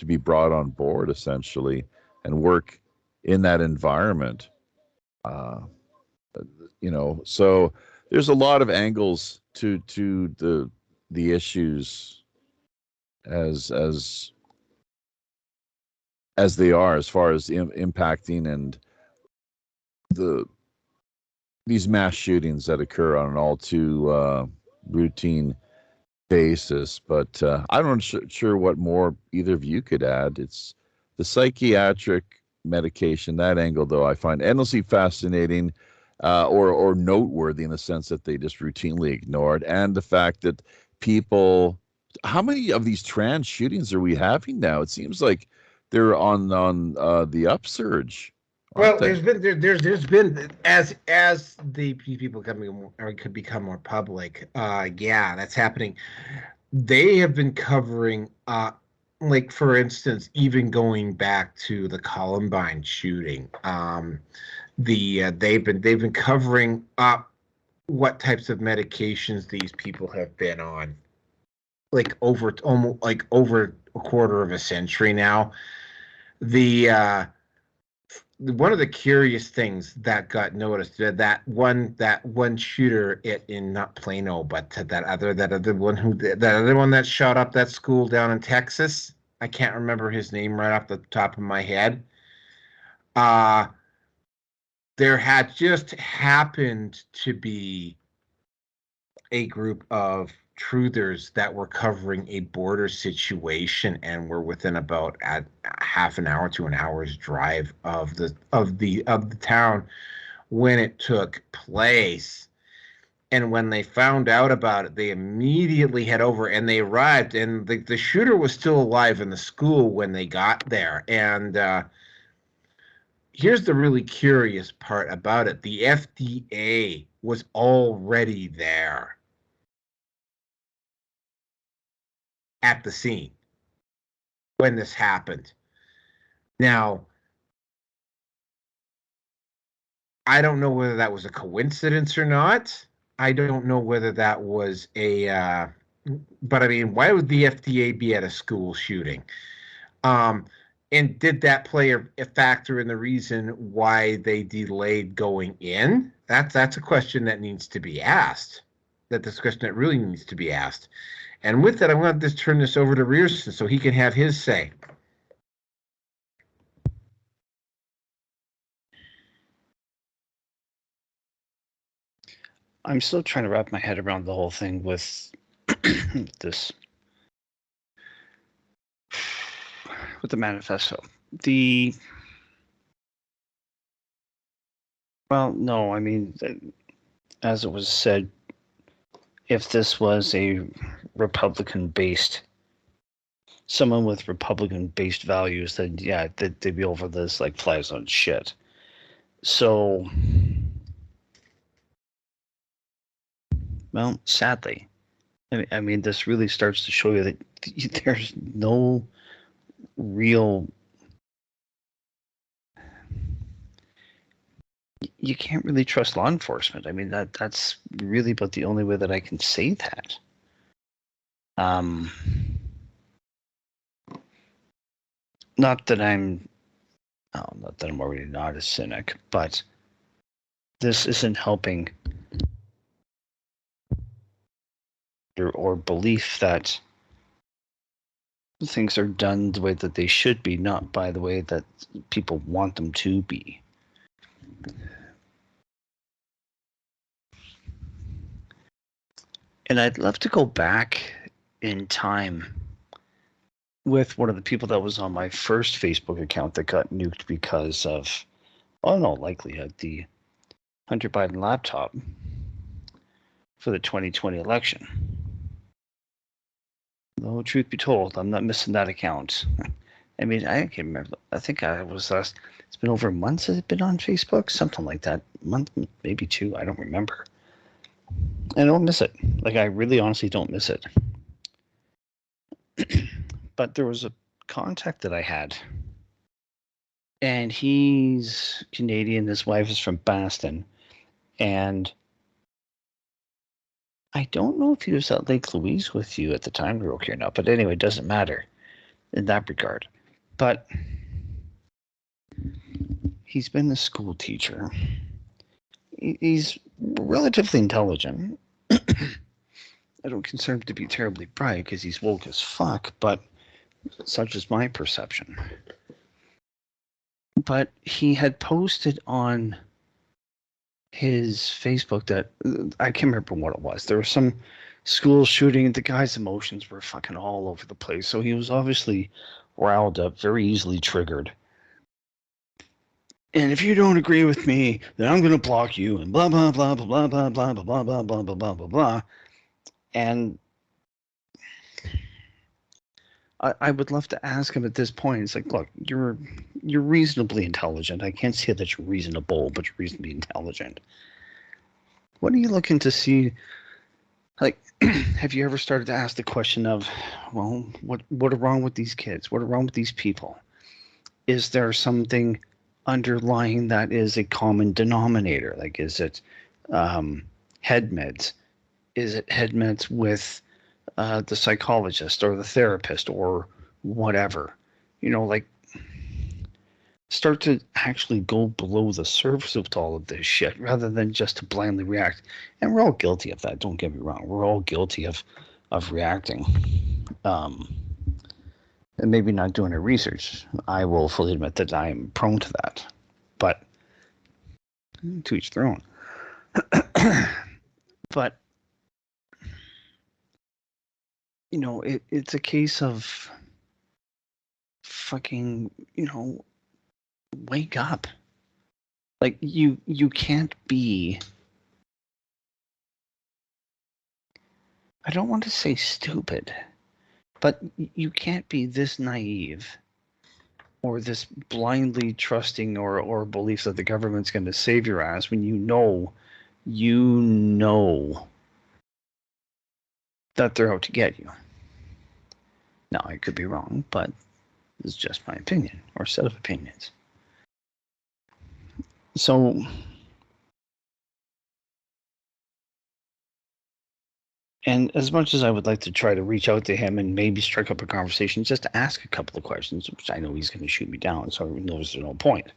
be brought on board, essentially, and work in that environment. So there's a lot of angles to the issues as they are, as far as impacting and these mass shootings that occur on an all too routine basis. But I'm not sure what more either of you could add. It's the psychiatric medication, that angle, though, I find endlessly fascinating, or noteworthy, in the sense that they just routinely ignored, and the fact that people, how many of these trans shootings are we having now? It seems like they're on the upsurge. Well, there's been as the people could become more public. Yeah, that's happening. They have been covering, like, for instance, even going back to the Columbine shooting. They've been covering up what types of medications these people have been on, like over a quarter of a century now. One of the curious things that got noticed, that one shooter in not Plano, but that other one that shot up that school down in Texas. I can't remember his name right off the top of my head. There had just happened to be a group of truthers that were covering a border situation and were within about a half an hour to an hour's drive of the town when it took place. And when they found out about it, they immediately head over, and they arrived, and the shooter was still alive in the school when they got there. And here's the really curious part about it. The FDA was already there at the scene when this happened. Now, I don't know whether that was a coincidence or not. I don't know whether that was but I mean, why would the FDA be at a school shooting? And did that play a factor in the reason why they delayed going in? That's a question that needs to be asked. That's a question that really needs to be asked. And with that, I'm going to just turn this over to Rierson so he can have his say. I'm still trying to wrap my head around the whole thing with this, with the manifesto. Well, no, I mean, as it was said, if this was a Republican-based, someone with Republican-based values, then yeah, they'd be over this like flies on shit. So Well, sadly, I mean, this really starts to show you that there's no real. You can't really trust law enforcement. I mean, that's really about the only way that I can say that. Not that I'm already not a cynic, but this isn't helping or belief that things are done the way that they should be, not by the way that people want them to be. And I'd love to go back in time with one of the people that was on my first Facebook account that got nuked because of, in all likelihood, the Hunter Biden laptop for the 2020 election. Though, truth be told, I'm not missing that account. I mean, I can't remember. I think it's been over a month since it's been on Facebook, something like that. Month, maybe 2, I don't remember. I don't miss it. Like, I really honestly don't miss it. But there was a contact that I had, and he's Canadian. His wife is from Boston, and I don't know if he was at Lake Louise with you at the time we were here now, but anyway, it doesn't matter in that regard. But he's been a school teacher. He's relatively intelligent. I don't consider him to be terribly bright because he's woke as fuck, but such is my perception. But he had posted on his Facebook that I can't remember what it was. There was some school shooting. The guy's emotions were fucking all over the place. So he was obviously riled up, very easily triggered. And if you don't agree with me, then I'm going to block you and blah, blah, blah, blah, blah, blah, blah, blah, blah, blah, blah, blah, blah, blah. And I would love to ask him at this point. It's like, look, you're reasonably intelligent. I can't say that you're reasonable, but you're reasonably intelligent. What are you looking to see? Like, have you ever started to ask the question of, well, what are wrong with these kids? What are wrong with these people? Is there something underlying that is a common denominator? Like, is it head meds? Is it head meds with the psychologist or the therapist or whatever? You know, like, start to actually go below the surface of all of this shit rather than just to blindly react. And we're all guilty of that. Don't get me wrong. We're all guilty of reacting. And maybe not doing a research. I will fully admit that I am prone to that. But to each their own. But you know, it's a case of fucking, you know, wake up. Like, you can't be, I don't want to say stupid, but you can't be this naive or this blindly trusting or belief that the government's going to save your ass when you know that they're out to get you. Now, I could be wrong, but this is just my opinion or set of opinions. So, and as much as I would like to try to reach out to him and maybe strike up a conversation just to ask a couple of questions, which I know he's going to shoot me down, so I know there's no point.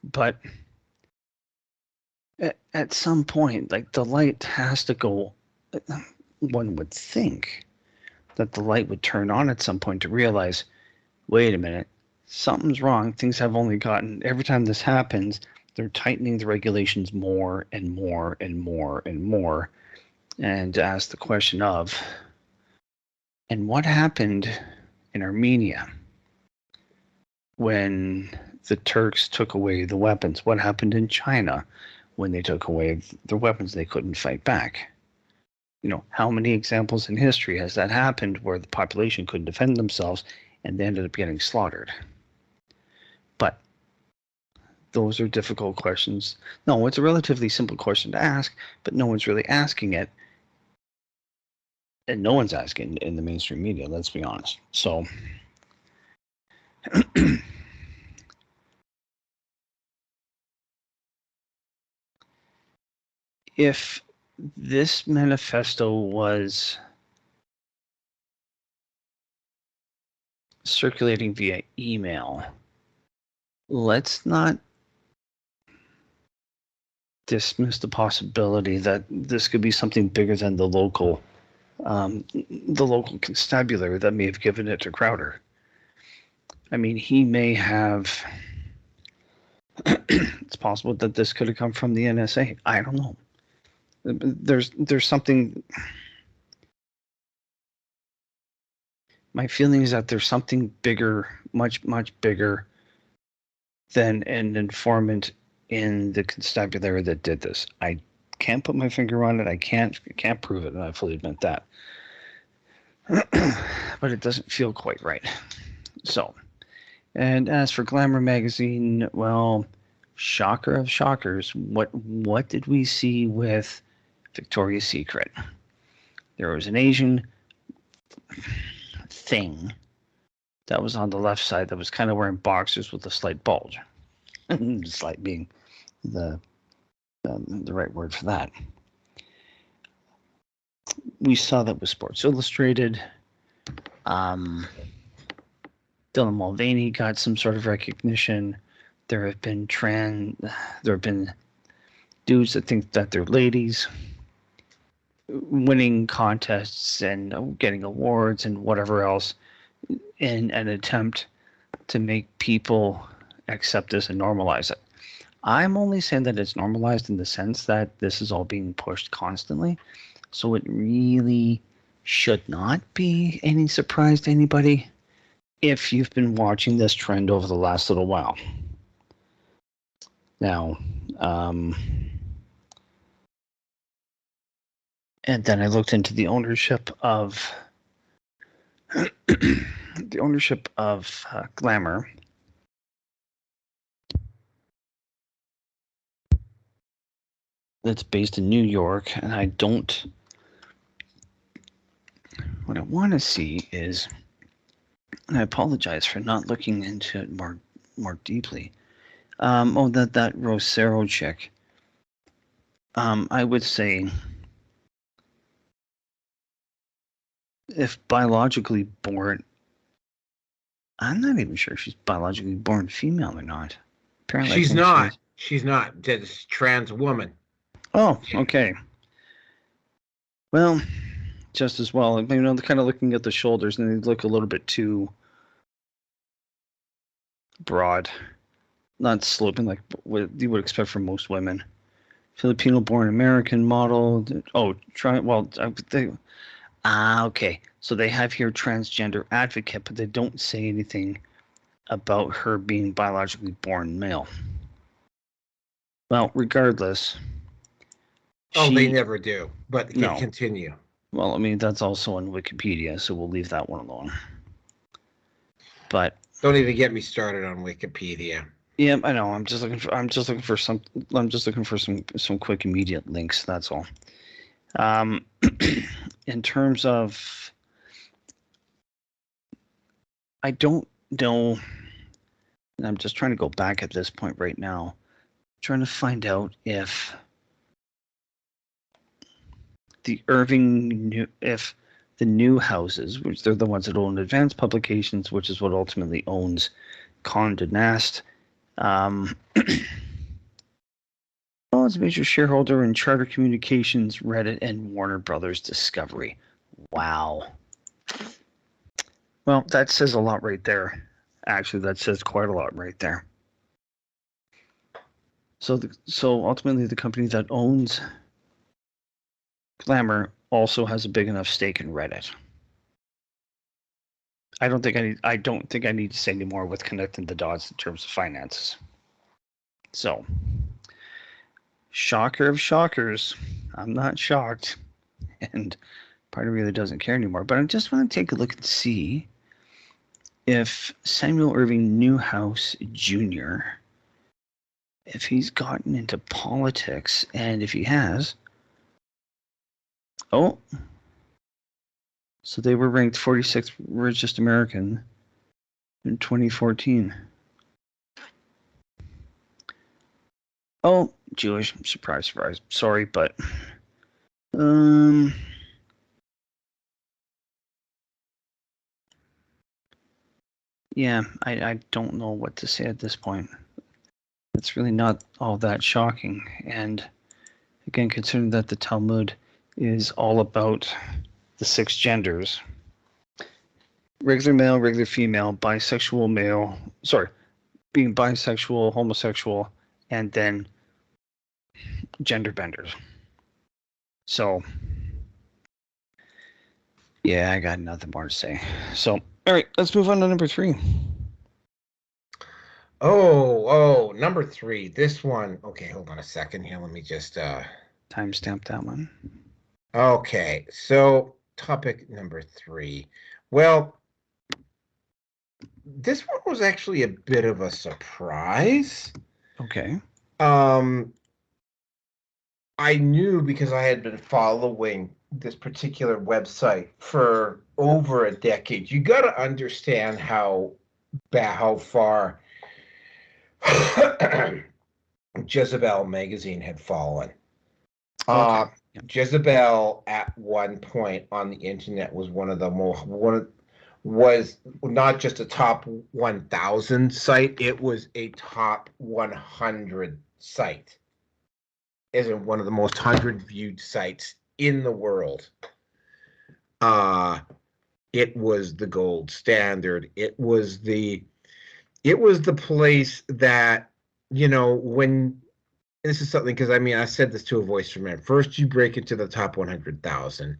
But at some point, like, the light has to go. One would think that the light would turn on at some point to realize, wait a minute, something's wrong. Things have only gotten, every time this happens, they're tightening the regulations more and more and more and more. And to ask the question of, and what happened in Armenia when the Turks took away the weapons? What happened in China when they took away their weapons? They couldn't fight back. You know, how many examples in history has that happened where the population couldn't defend themselves and they ended up getting slaughtered? But those are difficult questions. No, it's a relatively simple question to ask, but no one's really asking it. And no one's asking in the mainstream media, let's be honest. So if this manifesto was circulating via email, let's not dismiss the possibility that this could be something bigger than the local constabulary that may have given it to Crowder. I mean, he may have. It's possible that this could have come from the NSA. I don't know. There's something. My feeling is that there's something bigger, much bigger than an informant in the constabulary that did this. I can't put my finger on it. I can't prove it, and I fully admit that. But it doesn't feel quite right. So, and as for Glamour Magazine, well, shocker of shockers, what did we see with Victoria's Secret? There was an Asian thing that was on the left side that was kind of wearing boxers with a slight bulge. Slight being the right word for that. We saw that with Sports Illustrated. Dylan Mulvaney got some sort of recognition. There have been dudes that think that they're ladies winning contests and getting awards and whatever else in an attempt to make people accept this and normalize it. I'm only saying that it's normalized in the sense that this is all being pushed constantly. So it really should not be any surprise to anybody if you've been watching this trend over the last little while. Now, and then I looked into the ownership of Glamour. That's based in New York, and what I want to see is, and I apologize for not looking into it more deeply. That Rosero chick. I would say, if biologically born, I'm not even sure if she's biologically born female or not. Apparently, she's not. She's not. It's trans woman. Oh, okay. Well, just as well. They're kind of looking at the shoulders, and they look a little bit too broad, not sloping like what you would expect from most women. Filipino-born American model. Oh, okay. So they have here transgender advocate, but they don't say anything about her being biologically born male. Well, regardless. They never do, but no. Continue. Well, I mean, that's also on Wikipedia, so we'll leave that one alone. But don't even get me started on Wikipedia. Yeah, I know. I'm just looking for some quick immediate links. That's all. In terms of, I don't know. And I'm just trying to go back at this point right now, trying to find out if the new houses, which they're the ones that own Advanced Publications, which is what ultimately owns Condé Nast. It's a major shareholder in Charter Communications, Reddit, and Warner Brothers Discovery. Wow. Well, that says a lot right there. Actually, that says quite a lot right there. So ultimately, the company that owns Glamour also has a big enough stake in Reddit. I don't think I need to say any more with connecting the dots in terms of finances. So, shocker of shockers, I'm not shocked, and part of me really doesn't care anymore. But I just want to take a look and see if Samuel Irving Newhouse Jr. if he's gotten into politics, and if he has. Oh. So they were ranked 46th richest American in 2014. Oh, Jewish. Surprise, surprise. Sorry, but yeah, I don't know what to say at this point. It's really not all that shocking. And again, considering that the Talmud is all about the 6 genders: regular male, regular female, bisexual male, being bisexual, homosexual, and then gender benders. So, yeah, I got nothing more to say. So, all right, let's move on to number 3. Oh, number 3. This one. Okay, hold on a second here. Let me just timestamp that one. Okay, so topic number 3. Well, this one was actually a bit of a surprise. Okay. I knew because I had been following this particular website for over a decade. You got to understand how far Jezebel Magazine had fallen. Okay. Jezebel at one point on the internet was was not just a top 1,000 site, it was a top 100 site. Isn't one of the most 100 viewed sites in the world. It was the gold standard. It was the place that, when this is something, because I said this to a voice from man. First, you break into the top 100,000,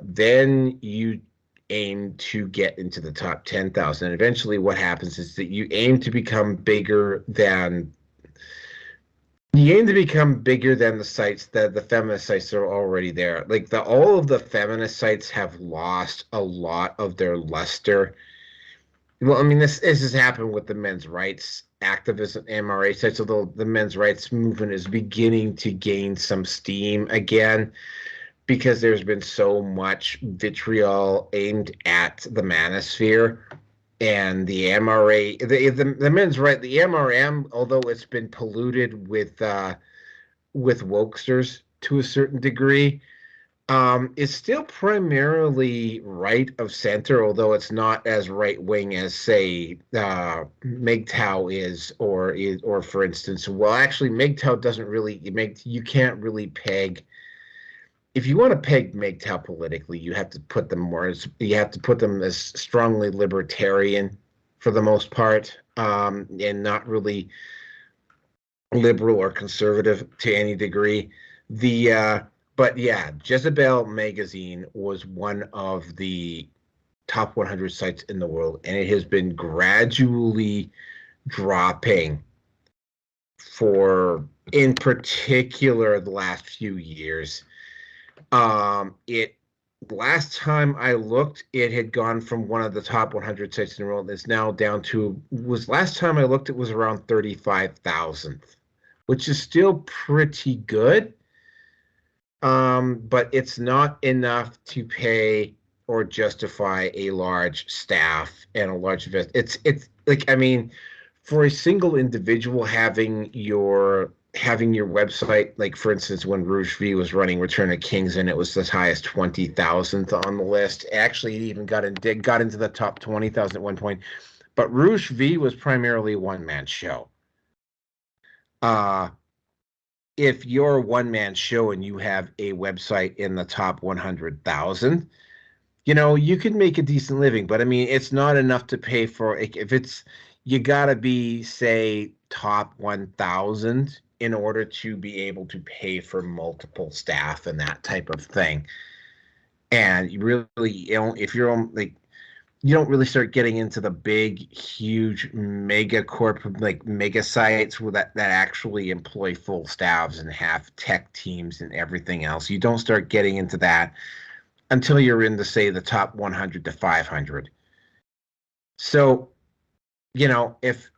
then you aim to get into the top 10,000. And eventually, what happens is that you aim to become bigger than the sites, the feminist sites that are already there. Like all of the feminist sites have lost a lot of their luster. Well, this has happened with the men's rights activism, MRA sites, although the men's rights movement is beginning to gain some steam again because there's been so much vitriol aimed at the manosphere. And the MRA, the men's right, the MRM, although it's been polluted with wokesters to a certain degree, is still primarily right of center, although it's not as right wing as, say, MGTOW is, or for instance, well, actually, MGTOW doesn't really you can't really peg. If you want to peg MGTOW politically, you have to put them as strongly libertarian for the most part, and not really liberal or conservative to any degree. But yeah, Jezebel Magazine was one of the top 100 sites in the world, and it has been gradually dropping in particular, the last few years. Last time I looked, it had gone from one of the top 100 sites in the world. It's now down to, last time I looked, it was around 35,000th, which is still pretty good. But it's not enough to pay or justify a large staff and a large invest. It's like, for a single individual having your website, like for instance, when Rouge V was running Return of Kings and it was as high as 20,000th on the list. Actually, it even got into the top 20,000 at one point. But Rouge V was primarily a one-man show. If you're a one-man show and you have a website in the top 100,000, you can make a decent living. But it's not enough to pay for. You gotta be, say, top 1,000 in order to be able to pay for multiple staff and that type of thing. And you really, if you're like, you don't really start getting into the big, huge mega sites that actually employ full staffs and have tech teams and everything else. You don't start getting into that until you're in the top 100 to 500. So, if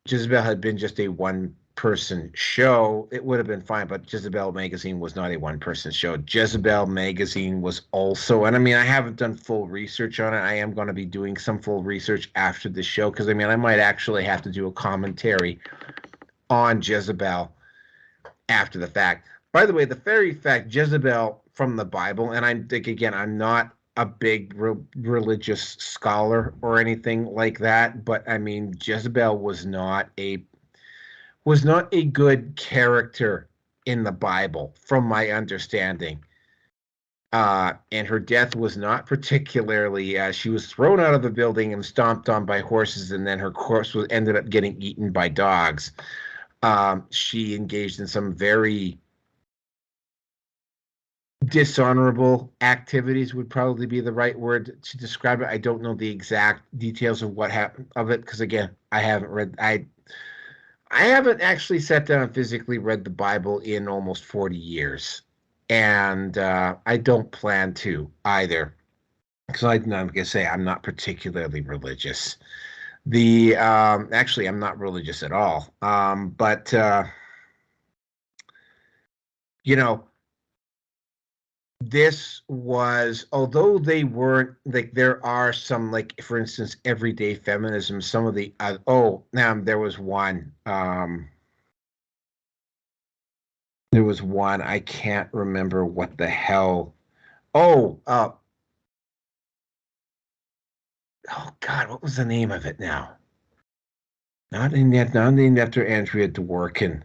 Jezebel had been just a one one-person show, it would have been fine, but Jezebel Magazine was not a one-person show. Jezebel Magazine was also, and I mean, I haven't done full research on it. I am going to be doing some full research after the show, because I mean, I might actually have to do a commentary on Jezebel after the fact. By the way, the very fact Jezebel from the Bible, and I think, again, I'm not a big religious scholar or anything like that, but I mean, Jezebel was not a good character in the Bible, from my understanding. And her death was not particularly, she was thrown out of the building and stomped on by horses, and then her corpse ended up getting eaten by dogs. She engaged in some very dishonorable activities, would probably be the right word to describe it. I don't know the exact details of what happened of it, because again, I haven't actually sat down and physically read the Bible in almost 40 years. And I don't plan to either, because I'm going to say I'm not particularly religious. Actually, I'm not religious at all. But you know, this was, although they weren't, like, there are some, like, for instance, everyday feminism, some of the there was one I can't remember what the hell. Oh God, what was the name of it now? Not named after Andrea Dworkin.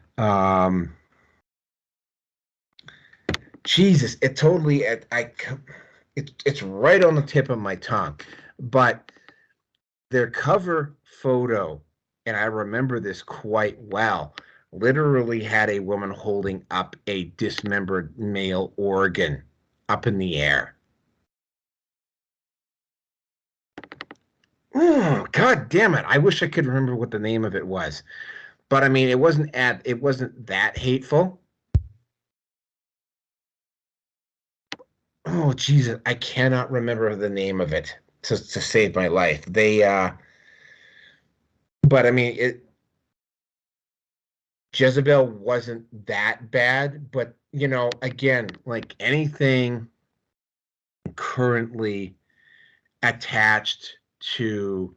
Jesus, it totally, it's right on the tip of my tongue. But their cover photo, and I remember this quite well, literally had a woman holding up a dismembered male organ up in the air. Oh, God damn it. I wish I could remember what the name of it was. But I mean, it wasn't that hateful. Oh, Jesus, I cannot remember the name of it to save my life. But I mean, Jezebel wasn't that bad, but, you know, again, like anything currently attached to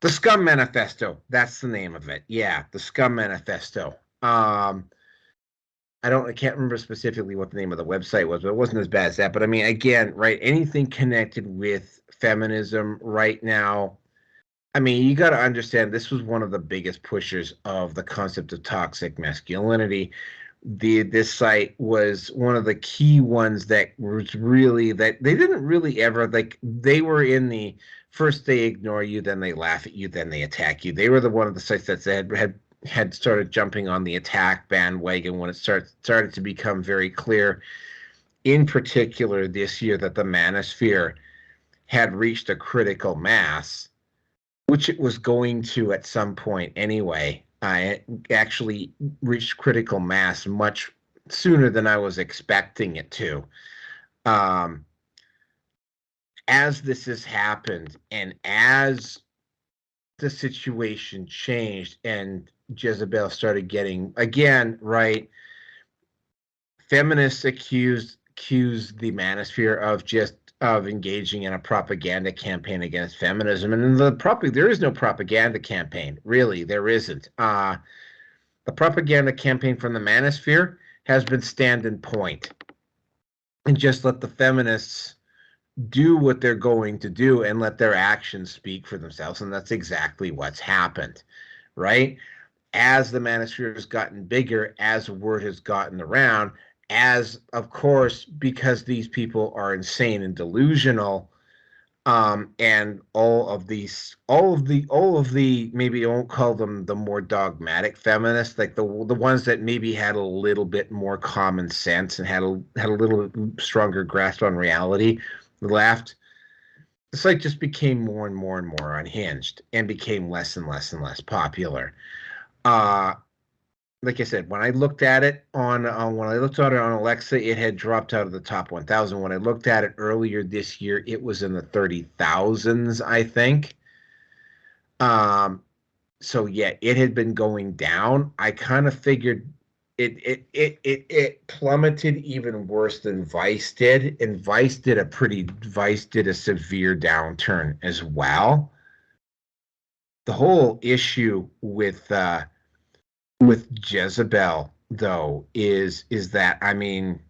the Scum Manifesto, that's the name of it. Yeah, the Scum Manifesto. I can't remember specifically what the name of the website was, but it wasn't as bad as that. But I mean, again, right, anything connected with feminism right now, I mean, you got to understand, this was one of the biggest pushers of the concept of toxic masculinity. This site was one of the key ones that was really, that they didn't really ever, like, they were in the first they ignore you, then they laugh at you, then they attack you. They were one of the sites that had started jumping on the attack bandwagon when it started to become very clear, in particular this year, that the manosphere had reached a critical mass, which it was going to at some point anyway. I actually reached critical mass much sooner than I was expecting it to. As this has happened, and as the situation changed, and Jezebel started getting, again, right, feminists accused the manosphere of engaging in a propaganda campaign against feminism. And there is no propaganda campaign, really. There isn't. The propaganda campaign from the manosphere has been stand and point, and just let the feminists do what they're going to do and let their actions speak for themselves. And that's exactly what's happened, right? As the manosphere has gotten bigger, as word has gotten around, as, of course, because these people are insane and delusional, and all of the maybe I won't call them the more dogmatic feminists, like the ones that maybe had a little bit more common sense and had a little stronger grasp on reality, left. The site just became more and more and more unhinged and became less and less and less popular. Like I said, when I looked at it on Alexa, it had dropped out of the top 1,000. When I looked at it earlier this year, it was in the 30,000s, I think. so yeah, it had been going down. I kind of figured it plummeted even worse than Vice did, and Vice did a severe downturn as well. The whole issue with Jezebel though is that, I mean,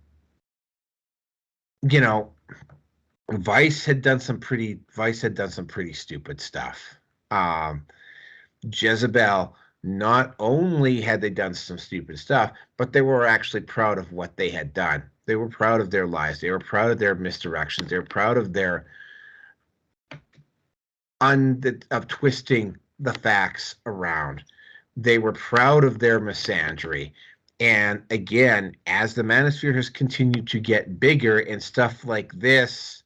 you know, Vice had done some pretty stupid stuff. Jezebel, not only had they done some stupid stuff, but they were actually proud of what they had done. They were proud of their lies. They were proud of their misdirections. They were proud of their of twisting the facts around. They were proud of their misandry. And again, as the manosphere has continued to get bigger and stuff like this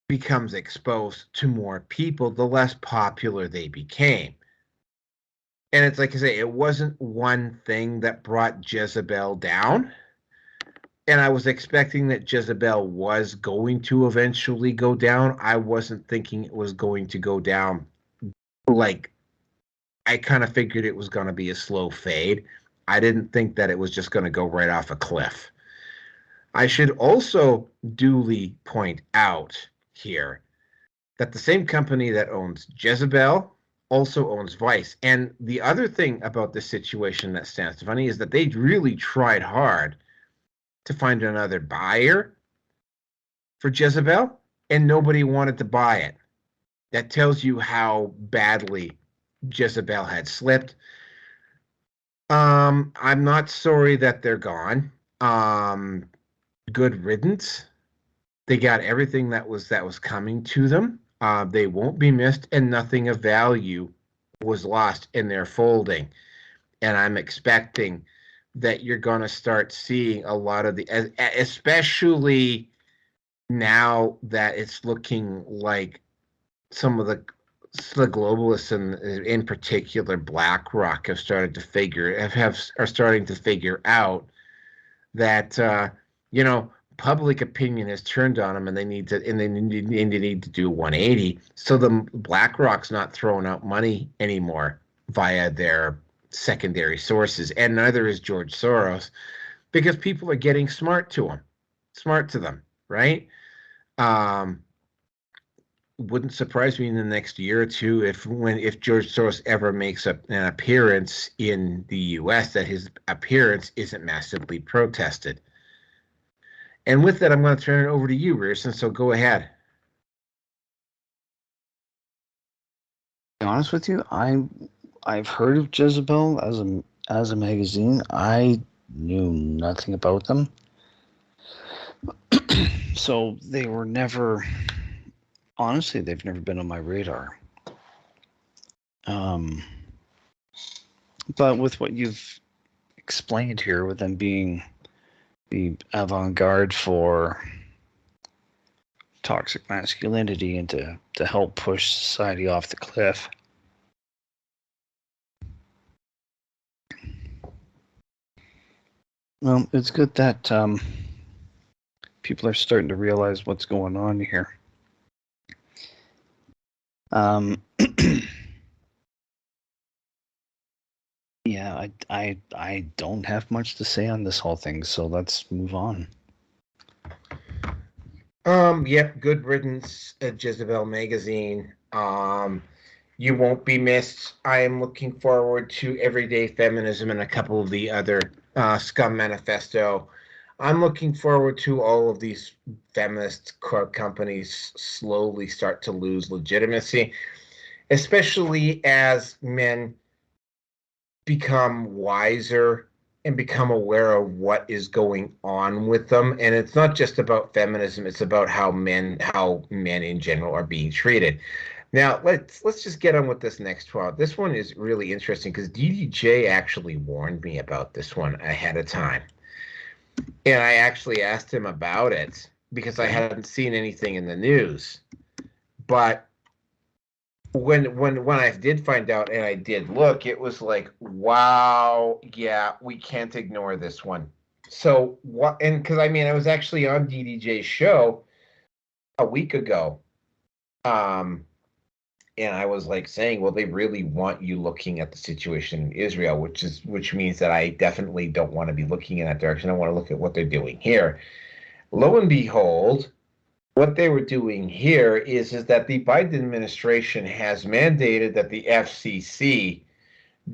becomes exposed to more people, the less popular they became. And it's like I say, it wasn't one thing that brought Jezebel down. And I was expecting that Jezebel was going to eventually go down. I wasn't thinking it was going to go down. Like, I kind of figured it was going to be a slow fade. I didn't think that it was just going to go right off a cliff. I should also duly point out here that the same company that owns Jezebel also owns Vice. And the other thing about this situation that stands funny is that they really tried hard to find another buyer for Jezebel, and nobody wanted to buy it. That tells you how badly Jezebel had slipped. I'm not sorry that they're gone. Good riddance. They got everything that was coming to them. They won't be missed, and nothing of value was lost in their folding. And I'm expecting that you're going to start seeing a lot of especially now that it's looking like some of the globalists, and in particular BlackRock, are starting to figure out that public opinion has turned on them, and they need to do 180. So the BlackRock's not throwing out money anymore via their secondary sources, and neither is George Soros, because people are getting smart to them, right? Wouldn't surprise me in the next year or two if George Soros ever makes an appearance in the U.S., that his appearance isn't massively protested. And with that, I'm going to turn it over to you, Rearson, so go ahead. To be honest with you, I've heard of Jezebel as a magazine. I knew nothing about them. So they were never, honestly, they've never been on my radar. But with what you've explained here, with them being the avant-garde for toxic masculinity and to help push society off the cliff, well, it's good that people are starting to realize what's going on here. Yeah, I don't have much to say on this whole thing, so let's move on. Yep, good riddance at Jezebel Magazine. You won't be missed. I am looking forward to Everyday Feminism and a couple of the other Scum Manifesto. I'm looking forward to all of these feminist companies slowly start to lose legitimacy, especially as men become wiser and become aware of what is going on with them. And it's not just about feminism, it's about how men in general are being treated. Now, let's just get on with this next one. This one is really interesting because DDJ actually warned me about this one ahead of time. And I actually asked him about it because I hadn't seen anything in the news. But when I did find out and I did look, it was like, wow, yeah, we can't ignore this one. So what? And because I was actually on DDJ's show a week ago, and And I was like saying, well, they really want you looking at the situation in Israel, which means that I definitely don't want to be looking in that direction. I want to look at what they're doing here. Lo and behold, what they were doing here is that the Biden administration has mandated that the FCC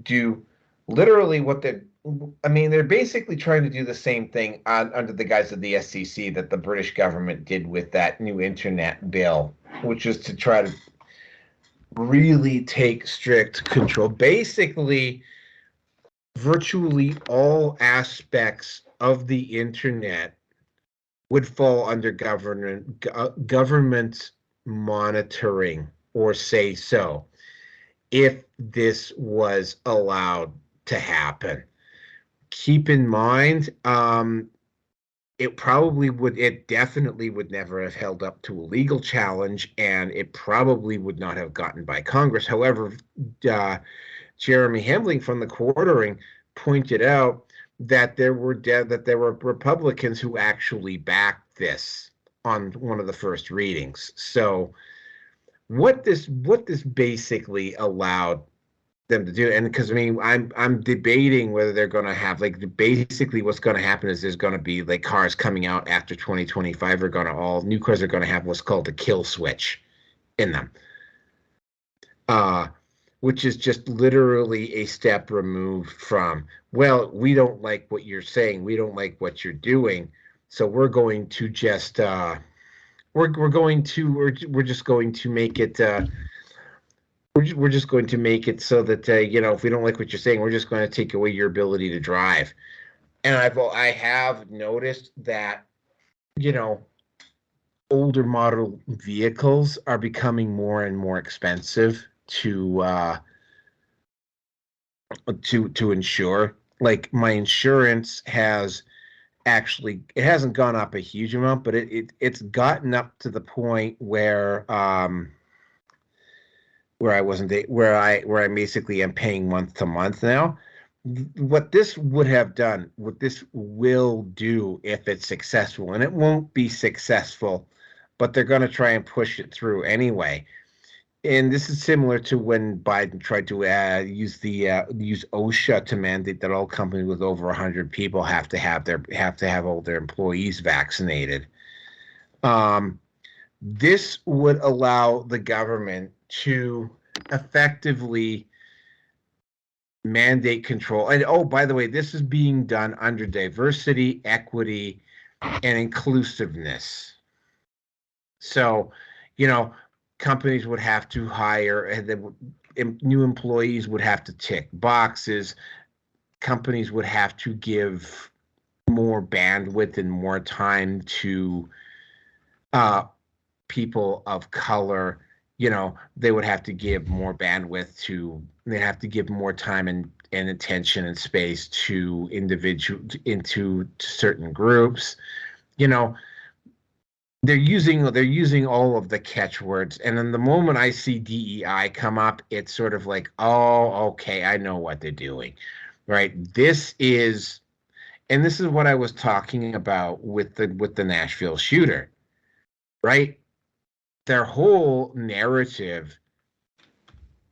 do literally what they're basically trying to do the same thing under the guise of the SEC that the British government did with that new internet bill, which is to try to really take strict control. Basically, virtually all aspects of the internet would fall under government monitoring, or say so, if this was allowed to happen. Keep in mind, it definitely would never have held up to a legal challenge, and it probably would not have gotten by Congress. However, Jeremy Hambling from the Quartering pointed out that there were Republicans who actually backed this on one of the first readings. So what this basically allowed them to do, and because I'm debating whether they're going to have, like, basically what's going to happen is there's going to be, like, cars coming out after 2025 new cars are going to have what's called a kill switch in them, which is just literally a step removed from, well, we don't like what you're saying, we don't like what you're doing, so we're going to just we're just going to make it we're just going to make it so that if we don't like what you're saying, we're just going to take away your ability to drive. And I have noticed that older model vehicles are becoming more and more expensive to insure. Like, my insurance it hasn't gone up a huge amount, but it's gotten up to the point where I basically am paying month to month now. What this will do if it's successful, and it won't be successful, but they're going to try and push it through anyway. And this is similar to when Biden tried to use OSHA to mandate that all companies with over 100 people have to have all their employees vaccinated. This would allow the government to effectively mandate control. And by the way, this is being done under diversity, equity, and inclusiveness. So, companies would have to hire, and new employees would have to tick boxes. Companies would have to give more bandwidth and more time to people of color. They would have to give more bandwidth they have to give more time and attention and space to into certain groups. They're using all of the catchwords, and then the moment I see DEI come up, it's sort of like, oh, okay, I know what they're doing, right? This is what I was talking about with the Nashville shooter, right? Their whole narrative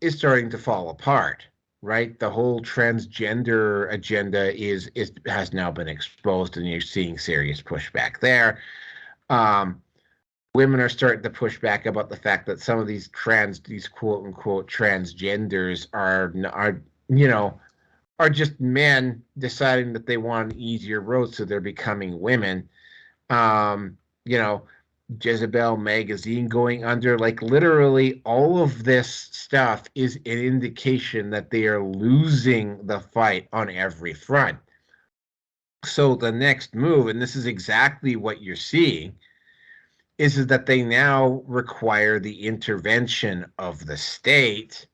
is starting to fall apart, right? The whole transgender agenda has now been exposed, and you're seeing serious pushback there. Women are starting to push back about the fact that some of these quote unquote transgenders are just men deciding that they want an easier road, so they're becoming women. Jezebel Magazine going under, like, literally all of this stuff is an indication that they are losing the fight on every front. So the next move, and this is exactly what you're seeing, is that they now require the intervention of the state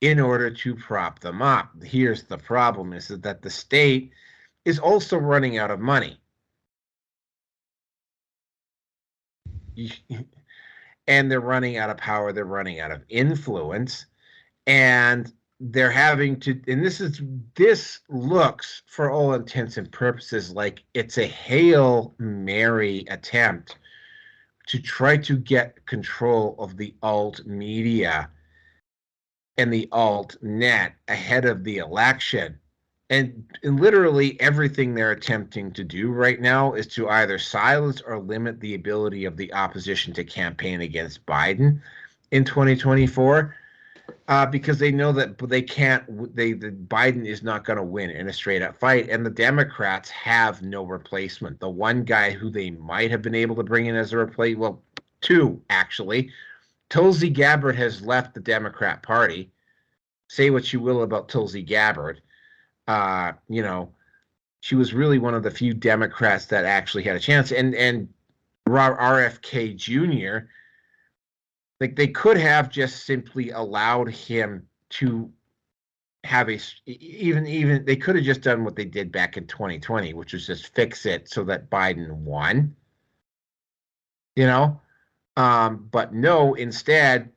in order to prop them up. Here's the problem, is that the state is also running out of money. And they're running out of power, they're running out of influence, and they're having to, and this looks, for all intents and purposes, like it's a Hail Mary attempt to try to get control of the alt media and the alt net ahead of the election. And literally everything they're attempting to do right now is to either silence or limit the ability of the opposition to campaign against Biden in 2024, because they know that they can't. Biden is not going to win in a straight-up fight, and the Democrats have no replacement. The one guy who they might have been able to bring in as a replacement, well, two actually. Tulsi Gabbard has left the Democrat Party. Say what you will about Tulsi Gabbard. She was really one of the few Democrats that actually had a chance. And RFK Jr., like, they could have just simply allowed him to have even they could have just done what they did back in 2020, which was just fix it so that Biden won. But no, instead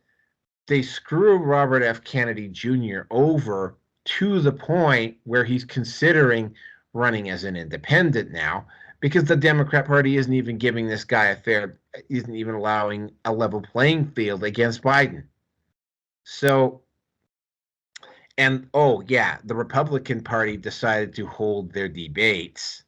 they screw Robert F. Kennedy Jr. over to the point where he's considering running as an independent now, because the Democrat Party isn't even giving this guy isn't even allowing a level playing field against Biden. So, and the Republican Party decided to hold their debates.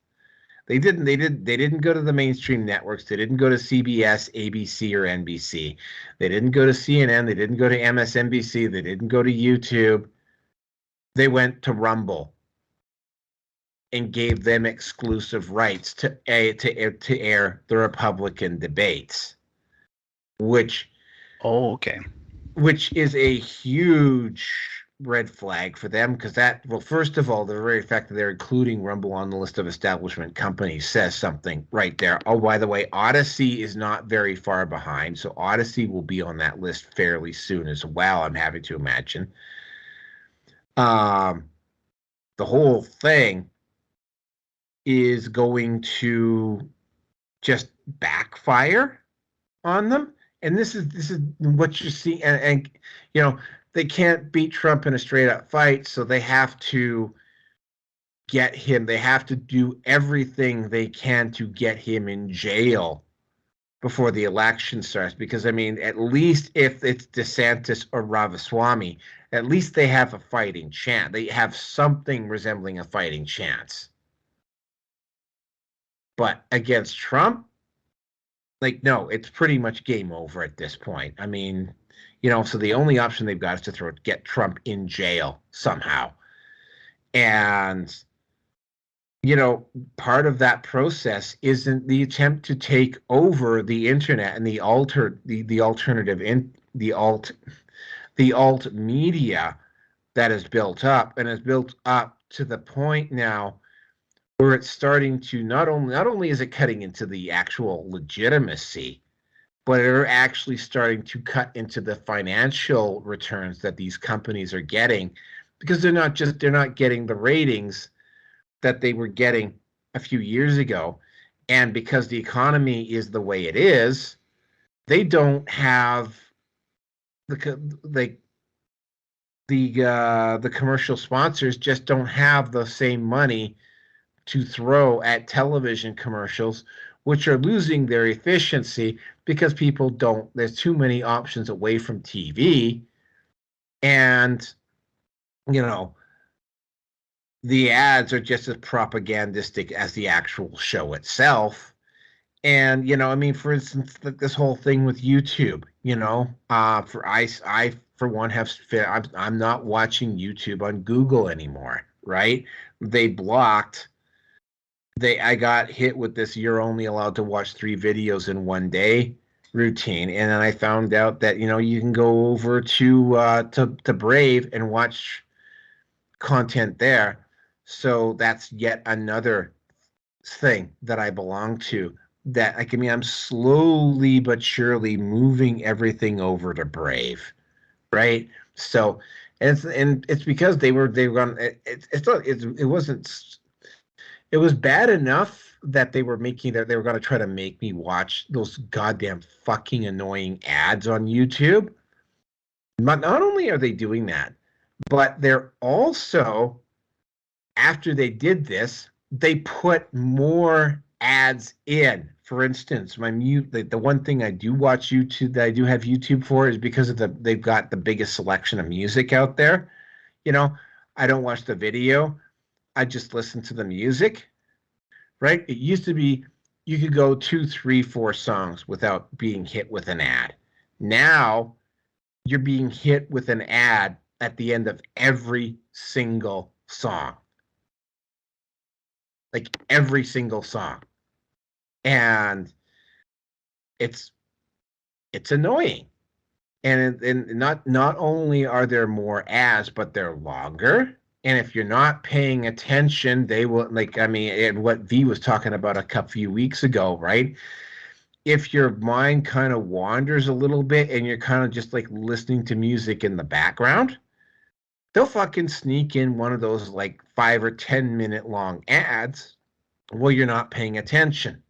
They didn't go to the mainstream networks. They didn't go to CBS, ABC, or NBC. They didn't go to CNN. They didn't go to MSNBC. They didn't go to YouTube. They went to Rumble and gave them exclusive rights to air the Republican debates, which is a huge red flag for them, because first of all, the very fact that they're including Rumble on the list of establishment companies says something right there. Oh, by the way, Odyssey is not very far behind, so Odyssey will be on that list fairly soon as well, I'm having to imagine. The whole thing is going to just backfire on them, and this is what you see. And they can't beat Trump in a straight up fight, so they have to get him. They have to do everything they can to get him in jail before the election starts, because at least if it's DeSantis or Ramaswamy, at least they have a fighting chance. They have something resembling a fighting chance. But against Trump, no, it's pretty much game over at this point. So the only option they've got is to get Trump in jail somehow. And, part of that process isn't the attempt to take over the internet and the alt media that is built up, and is built up to the point now where it's starting to not only is it cutting into the actual legitimacy, but they're actually starting to cut into the financial returns that these companies are getting, because they're not getting the ratings that they were getting a few years ago. And because the economy is the way it is, they don't have the commercial sponsors just don't have the same money to throw at television commercials, which are losing their efficiency because there's too many options away from TV. And, the ads are just as propagandistic as the actual show itself. And, for instance, this whole thing with YouTube, I for one I'm not watching YouTube on Google anymore, right? I got hit with this "you're only allowed to watch 3 videos in one day" routine, and then I found out that you can go over to Brave and watch content there. So that's yet another thing that I belong to. That I'm slowly but surely moving everything over to Brave, right? So, and it's because they were going. It was bad enough that they were going to try to make me watch those goddamn fucking annoying ads on YouTube. But not only are they doing that, but they're also, after they did this, they put more ads in for instance, the one thing I do watch YouTube, that I do have YouTube for, is because of they've got the biggest selection of music out there. You know, I don't watch the video. I just listen to the music, right? It used to be you could go 2, 3, 4 songs without being hit with an ad. Now you're being hit with an ad at the end of every single song. Like every single song. And it's annoying. And not only are there more ads, but they're longer. And if you're not paying attention, they will, like, I mean, and what V was talking about a few weeks ago, right? If your mind kind of wanders a little bit and you're kind of just like listening to music in the background, they'll fucking sneak in one of those like 5 or 10 minute long ads while you're not paying attention.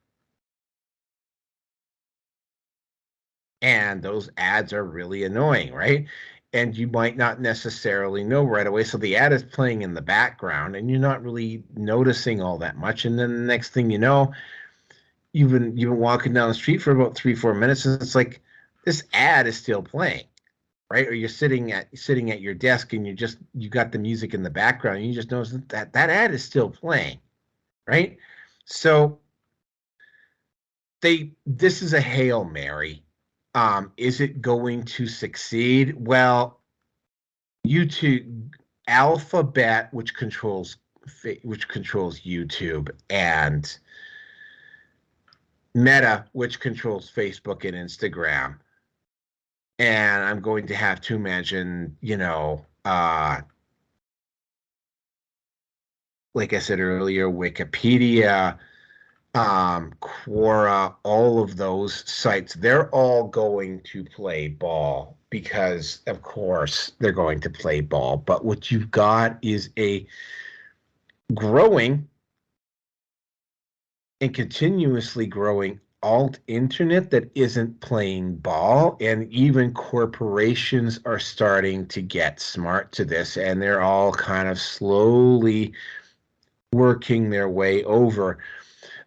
And those ads are really annoying, right? And you might not necessarily know right away. So the ad is playing in the background and you're not really noticing all that much. And then the next thing you know, you've been walking down the street for about 3-4 minutes and it's like this ad is still playing, right? Or you're sitting at your desk and you got the music in the background and you just notice that ad is still playing, right? So this is a Hail Mary. Is it going to succeed? Well, YouTube, Alphabet, which controls YouTube, and Meta, which controls Facebook and Instagram, and I'm going to have to mention, like I said earlier, Wikipedia, Quora, all of those sites, they're all going to play ball because, of course, they're going to play ball. But what you've got is a growing and continuously growing alt internet that isn't playing ball, and even corporations are starting to get smart to this, and they're all kind of slowly working their way over.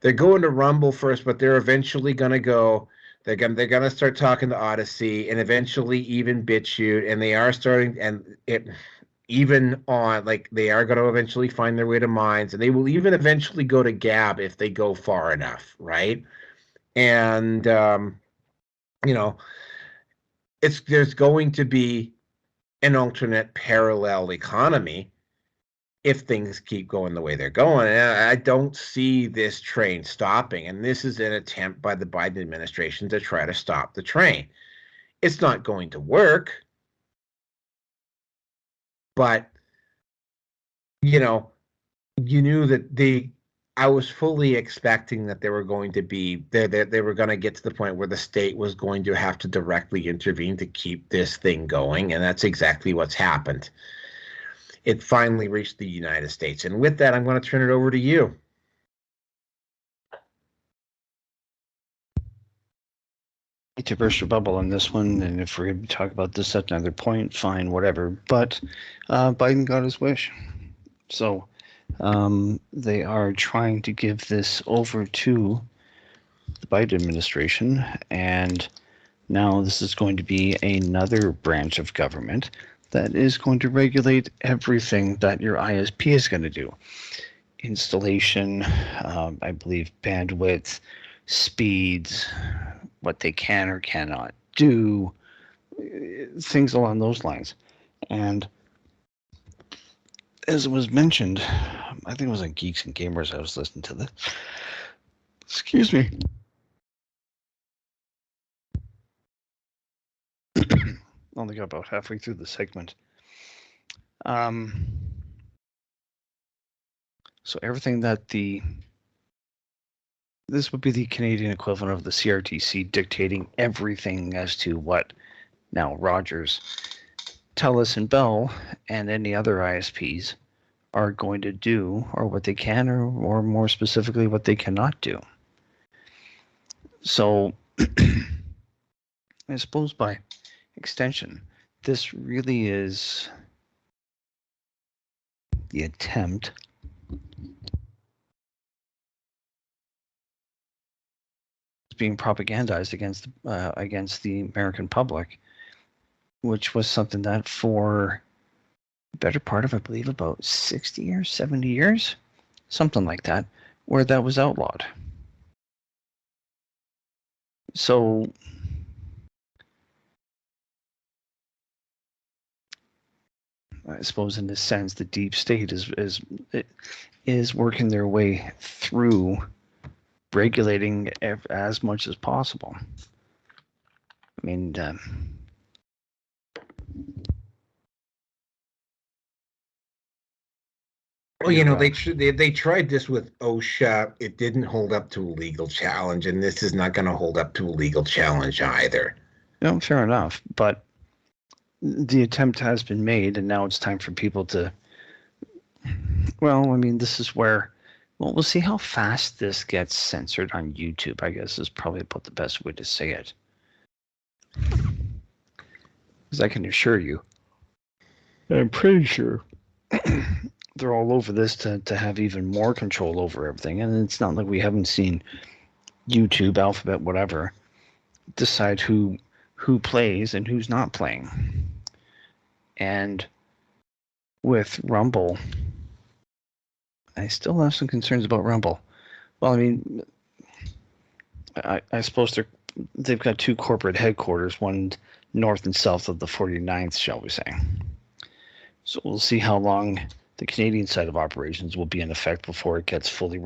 They're going to Rumble first, but they're eventually going to go. They're going to start talking to Odyssey, and eventually even BitChute, and they are starting, and it even on, like, they are going to eventually find their way to Minds, and they will even eventually go to Gab if they go far enough, right? And there's going to be an alternate parallel economy if things keep going the way they're going. And I don't see this train stopping. And this is an attempt by the Biden administration to try to stop the train. It's not going to work. But, you knew that I was fully expecting that they were going to be, they were going to get to the point where the state was going to have to directly intervene to keep this thing going. And that's exactly what's happened. It finally reached the United States. And with that, I'm going to turn it over to you. To burst your bubble on this one, and if we're going to talk about this at another point, fine, whatever. But Biden got his wish. So they are trying to give this over to the Biden administration, and now this is going to be another branch of government that is going to regulate everything that your ISP is going to do. Installation, I believe bandwidth, speeds, what they can or cannot do, things along those lines. And as it was mentioned, I think it was on Geeks and Gamers I was listening to this. Excuse me. Only got about halfway through the segment. So everything that this would be the Canadian equivalent of the CRTC dictating everything as to what now Rogers, TELUS, and Bell, and any other ISPs are going to do, or what they can, or more specifically, what they cannot do. So I suppose by extension, this really is the attempt being propagandized against the American public, which was something that for the better part of, I believe, about 60 years, 70 years, something like that, where that was outlawed. So I suppose in this sense, the deep state is working their way through regulating as much as possible. I mean, well, you know, they tried this with OSHA. It didn't hold up to a legal challenge, and this is not going to hold up to a legal challenge either. No, fair enough. But the attempt has been made, and now it's time for people to. Well, I mean, this is where. Well, we'll see how fast this gets censored on YouTube, I guess, is probably about the best way to say it. Because I can assure you, I'm pretty sure they're all over this to have even more control over everything. And it's not like we haven't seen YouTube, Alphabet, whatever, decide who plays and who's not playing. And with Rumble, I still have some concerns about Rumble. Well, I mean, I suppose they've got two corporate headquarters, one north and south of the 49th, shall we say. So we'll see how long the Canadian side of operations will be in effect before it gets fully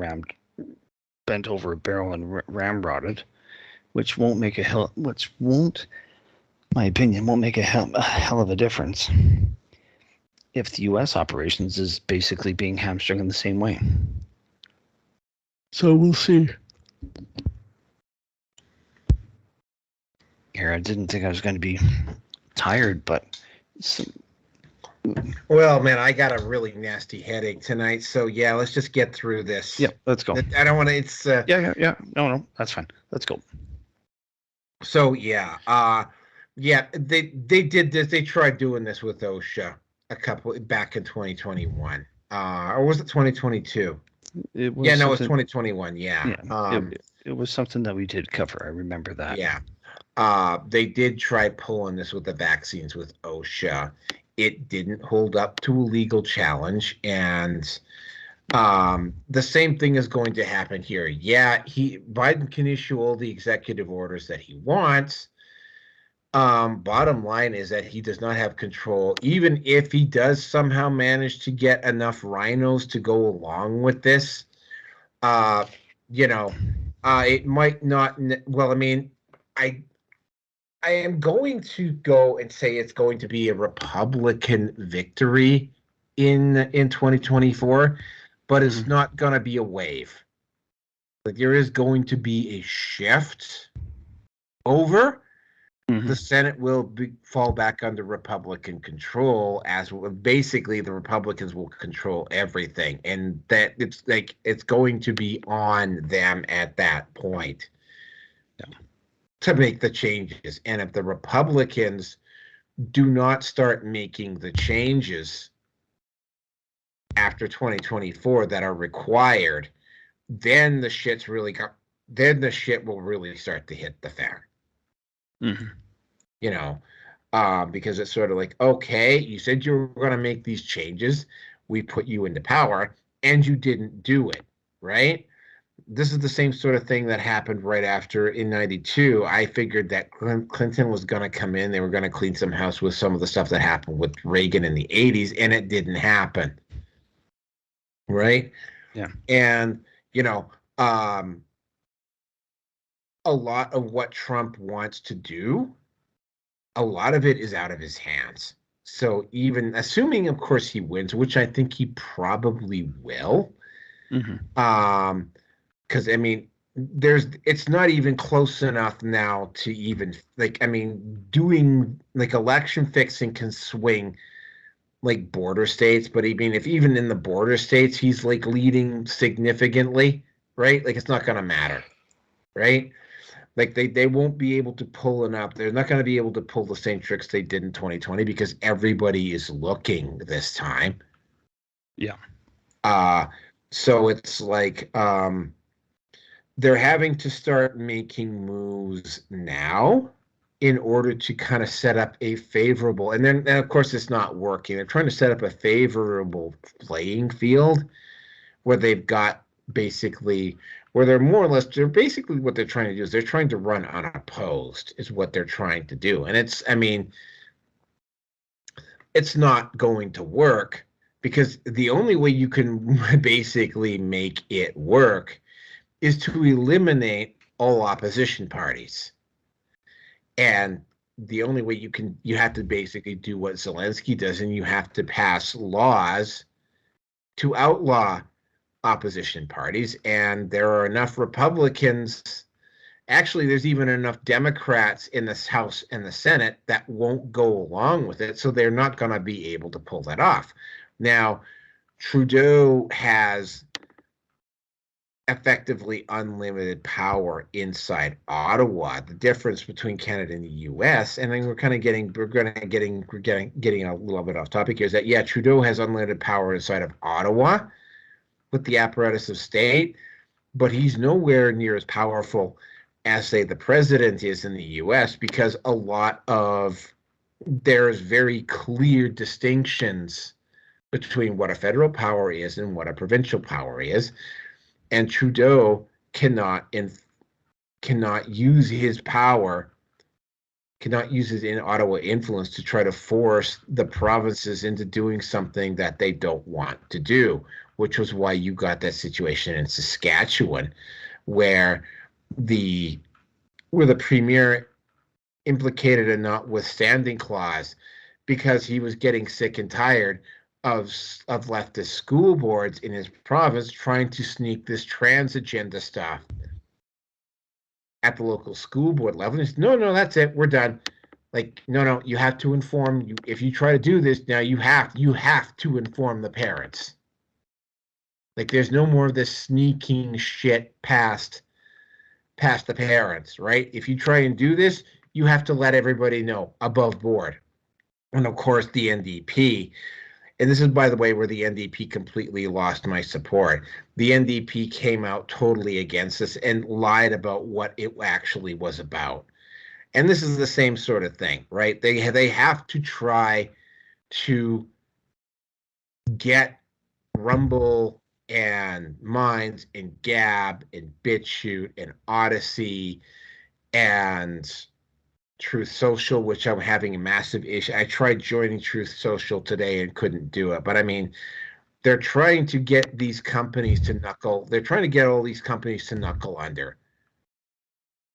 bent over a barrel and ramrodded, which won't make my opinion, won't make a hell of a difference if the U.S. operations is basically being hamstrung in the same way. So we'll see. Here, I didn't think I was going to be tired, but... Well, man, I got a really nasty headache tonight, so yeah, let's just get through this. Yeah, let's go. I don't want to, it's... Yeah. No, that's fine. Let's go. So, yeah, they did this, they tried doing this with OSHA back in 2021, or was it 2022? It was it was 2021. Yeah. It was something that we did cover. I remember that. Yeah. They did try pulling this with the vaccines with OSHA. It didn't hold up to a legal challenge, and the same thing is going to happen here. Yeah, Biden can issue all the executive orders that he wants. Bottom line is that he does not have control. Even if he does somehow manage to get enough rhinos to go along with this, it might not. Well, I mean, I am going to go and say it's going to be a Republican victory in 2024, but it's not going to be a wave. Like, there is going to be a shift over. The Senate will fall back under Republican control, as basically the Republicans will control everything, and that it's going to be on them at that point to make the changes. And if the Republicans do not start making the changes after 2024 that are required, then the shit will really start to hit the fan. Because it's sort of like, okay, you said you were going to make these changes. We put you into power and you didn't do it, right? This is the same sort of thing that happened right after in 92. I figured that Clinton was going to come in. They were going to clean some house with some of the stuff that happened with Reagan in the 80s, and it didn't happen. Right? Yeah. And, a lot of what Trump wants to do, a lot of it is out of his hands. So even assuming, of course, he wins, which I think he probably will, because, I mean, it's not even close enough now to even, doing, election fixing can swing, border states, but I mean, if even in the border states, he's, leading significantly, right? It's not going to matter, right? They won't be able to pull enough. They're not going to be able to pull the same tricks they did in 2020 because everybody is looking this time. Yeah. So it's they're having to start making moves now in order to kind of set up a favorable, and then of course it's not working. They're trying to set up a favorable playing field where they've got basically, where they're more or less, they're basically, what they're trying to do is they're trying to run unopposed is what they're trying to do. And it's, I mean, it's not going to work, because the only way you can basically make it work is to eliminate all opposition parties. And the only way you have to basically do what Zelensky does, and you have to pass laws to outlaw opposition parties. And there are enough Republicans, actually there's even enough Democrats in this House and the Senate that won't go along with it, so they're not going to be able to pull that off. Now, Trudeau has effectively unlimited power inside Ottawa. The difference between Canada and the U.S., and then we're getting a little bit off topic here, is that, yeah, Trudeau has unlimited power inside of Ottawa with the apparatus of state, but he's nowhere near as powerful as, say, the president is in the U.S., because there's very clear distinctions between what a federal power is and what a provincial power is. And Trudeau cannot use his power, cannot use his in Ottawa influence to try to force the provinces into doing something that they don't want to do, which was why you got that situation in Saskatchewan, where the premier implicated a notwithstanding clause because he was getting sick and tired of leftist school boards in his province trying to sneak this trans agenda stuff at the local school board level. And he said, no, that's it, we're done. Like, no, you have to inform. If you try to do this now, you have to inform the parents. Like, there's no more of this sneaking shit past the parents, right? If you try and do this, you have to let everybody know above board. And of course, the NDP. And this is, by the way, where the NDP completely lost my support. The NDP came out totally against this and lied about what it actually was about. And this is the same sort of thing, right? They have to try to get Rumble and Minds and Gab and BitChute and Odyssey and Truth Social, which I'm having a massive issue. I tried joining Truth Social today and couldn't do it. But I mean, they're trying to get these companies to knuckle. They're trying to get all these companies to knuckle under.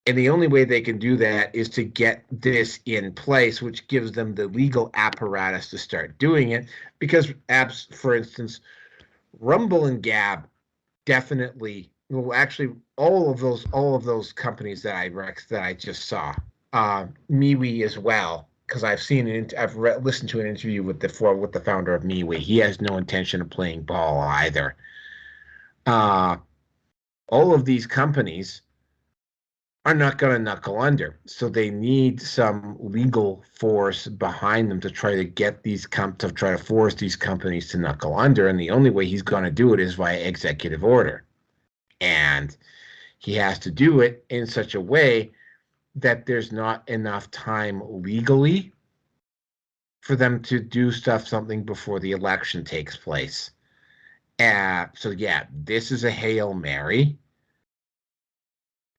And the only way they can do that is to get this in place, which gives them the legal apparatus to start doing it. Because apps, for instance, Rumble and Gab definitely, well, actually, all of those companies that I just saw, MeWe as well, because I've listened to an interview with the founder of MeWe. He has no intention of playing ball either. All of these companies are not going to knuckle under, so they need some legal force behind them to try to force these companies to knuckle under. And the only way he's going to do it is via executive order, and he has to do it in such a way that there's not enough time legally for them to do something before the election takes place. So yeah, this is a Hail Mary.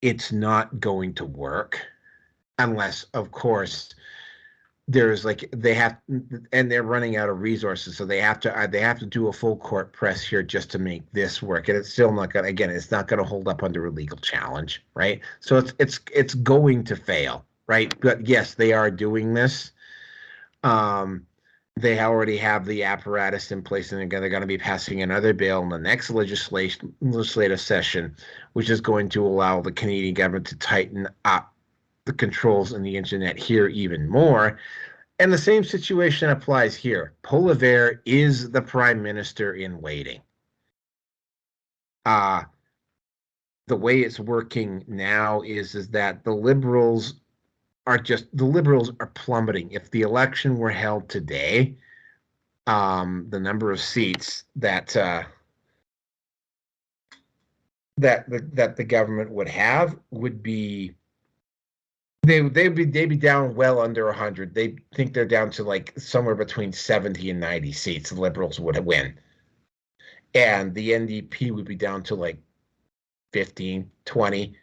It's not going to work unless, of course, there's and they're running out of resources, so they have to do a full court press here just to make this work, and it's still not going. Again, it's not going to hold up under a legal challenge, right? So it's going to fail, right? But yes, they are doing this. They already have the apparatus in place, and they're going to be passing another bill in the next legislative session, which is going to allow the Canadian government to tighten up the controls on the internet here even more. And the same situation applies here. Poilievre is the prime minister in waiting. The way it's working now is that the Liberals are plummeting. If the election were held today, the number of seats that that the government would have would be they'd be down well under 100. They think they're down to like somewhere between 70 and 90 seats. The Liberals would win, and the NDP would be down to like 15, 20.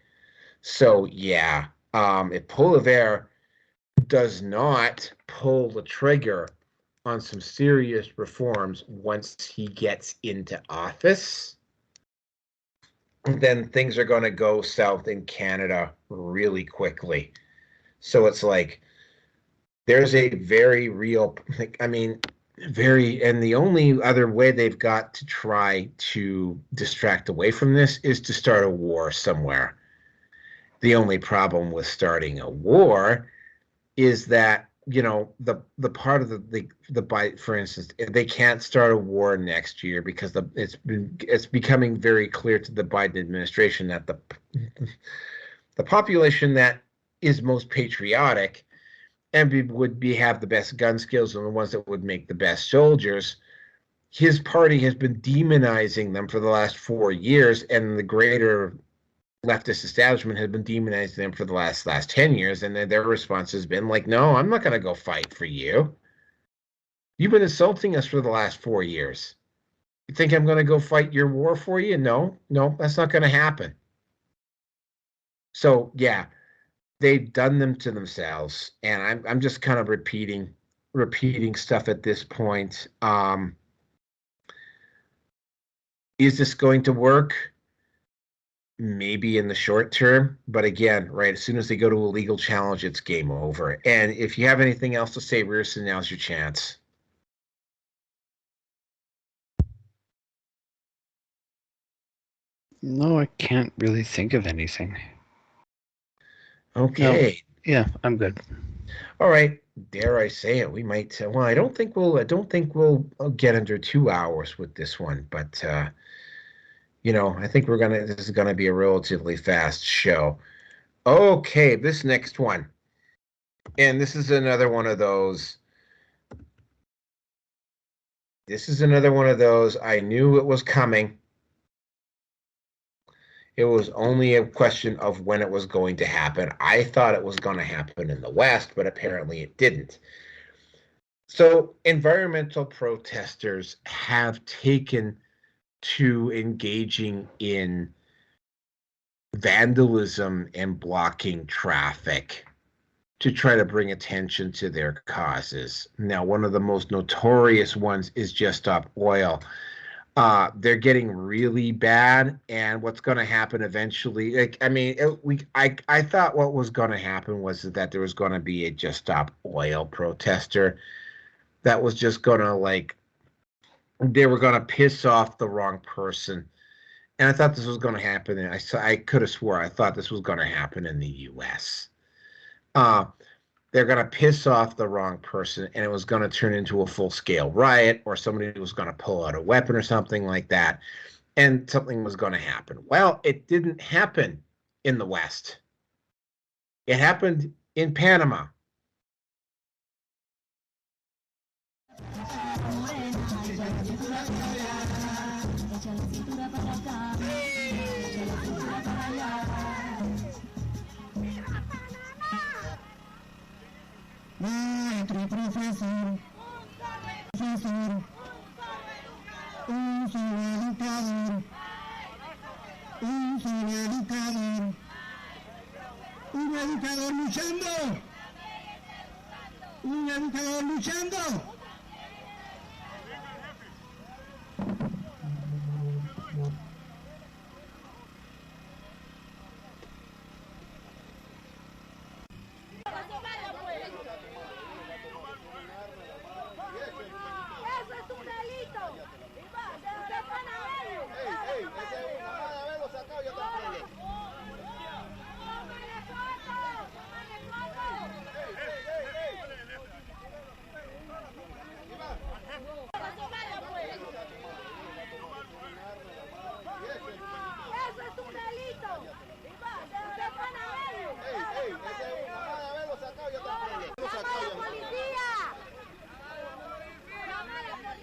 So yeah, if Poilievre does not pull the trigger on some serious reforms once he gets into office, then things are going to go south in Canada really quickly. So it's like there's a very real, and the only other way they've got to try to distract away from this is to start a war somewhere. The only problem with starting a war is that, the part of the for instance, they can't start a war next year because it's becoming very clear to the Biden administration that the population that is most patriotic and have the best gun skills and the ones that would make the best soldiers, his party has been demonizing them for the last 4 years, and the greater leftist establishment has been demonizing them for the last 10 years, and their response has been like, no, I'm not going to go fight for you. You've been insulting us for the last 4 years. You think I'm going to go fight your war for you? No, that's not going to happen. So yeah, they've done them to themselves, and I'm just kind of repeating stuff at this point. Is this going to work? Maybe in the short term, but again, right, as soon as they go to a legal challenge, it's game over. And if you have anything else to say, Rearson, now's your chance. No, I can't really think of anything. Okay. No. Yeah, I'm good. All right. Dare I say it? We might. Well, I don't think we'll get under 2 hours with this one, but I think this is gonna be a relatively fast show. Okay, this next one. And this is another one of those. I knew it was coming. It was only a question of when it was going to happen. I thought it was going to happen in the West, but apparently it didn't. So environmental protesters have taken to engaging in vandalism and blocking traffic to try to bring attention to their causes. Now, one of the most notorious ones is Just Stop Oil. They're getting really bad, and what's going to happen eventually? I thought what was going to happen was that there was going to be a Just Stop Oil protester that was just going to they were going to piss off the wrong person. And I thought this was going to happen. And I could have swore I thought this was going to happen in the U.S. They're going to piss off the wrong person, and it was going to turn into a full-scale riot, or somebody was going to pull out a weapon or something like that, and something was going to happen. Well, it didn't happen in the West. It happened in Panama. Nuestro profesor, un solo educador, un educador luchando.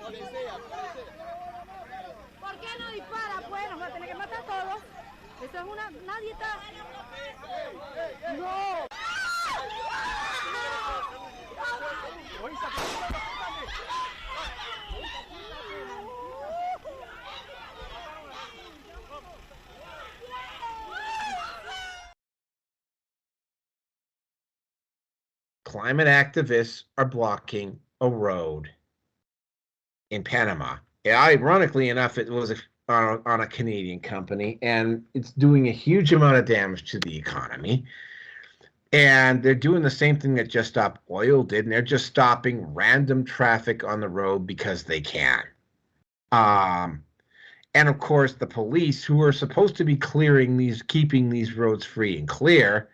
¡Policía! Climate activists are blocking a road in Panama. Ironically enough, it was on a Canadian company, and it's doing a huge amount of damage to the economy. And they're doing the same thing that Just Stop Oil did, and they're just stopping random traffic on the road because they can. And of course, the police, who are supposed to be keeping these roads free and clear,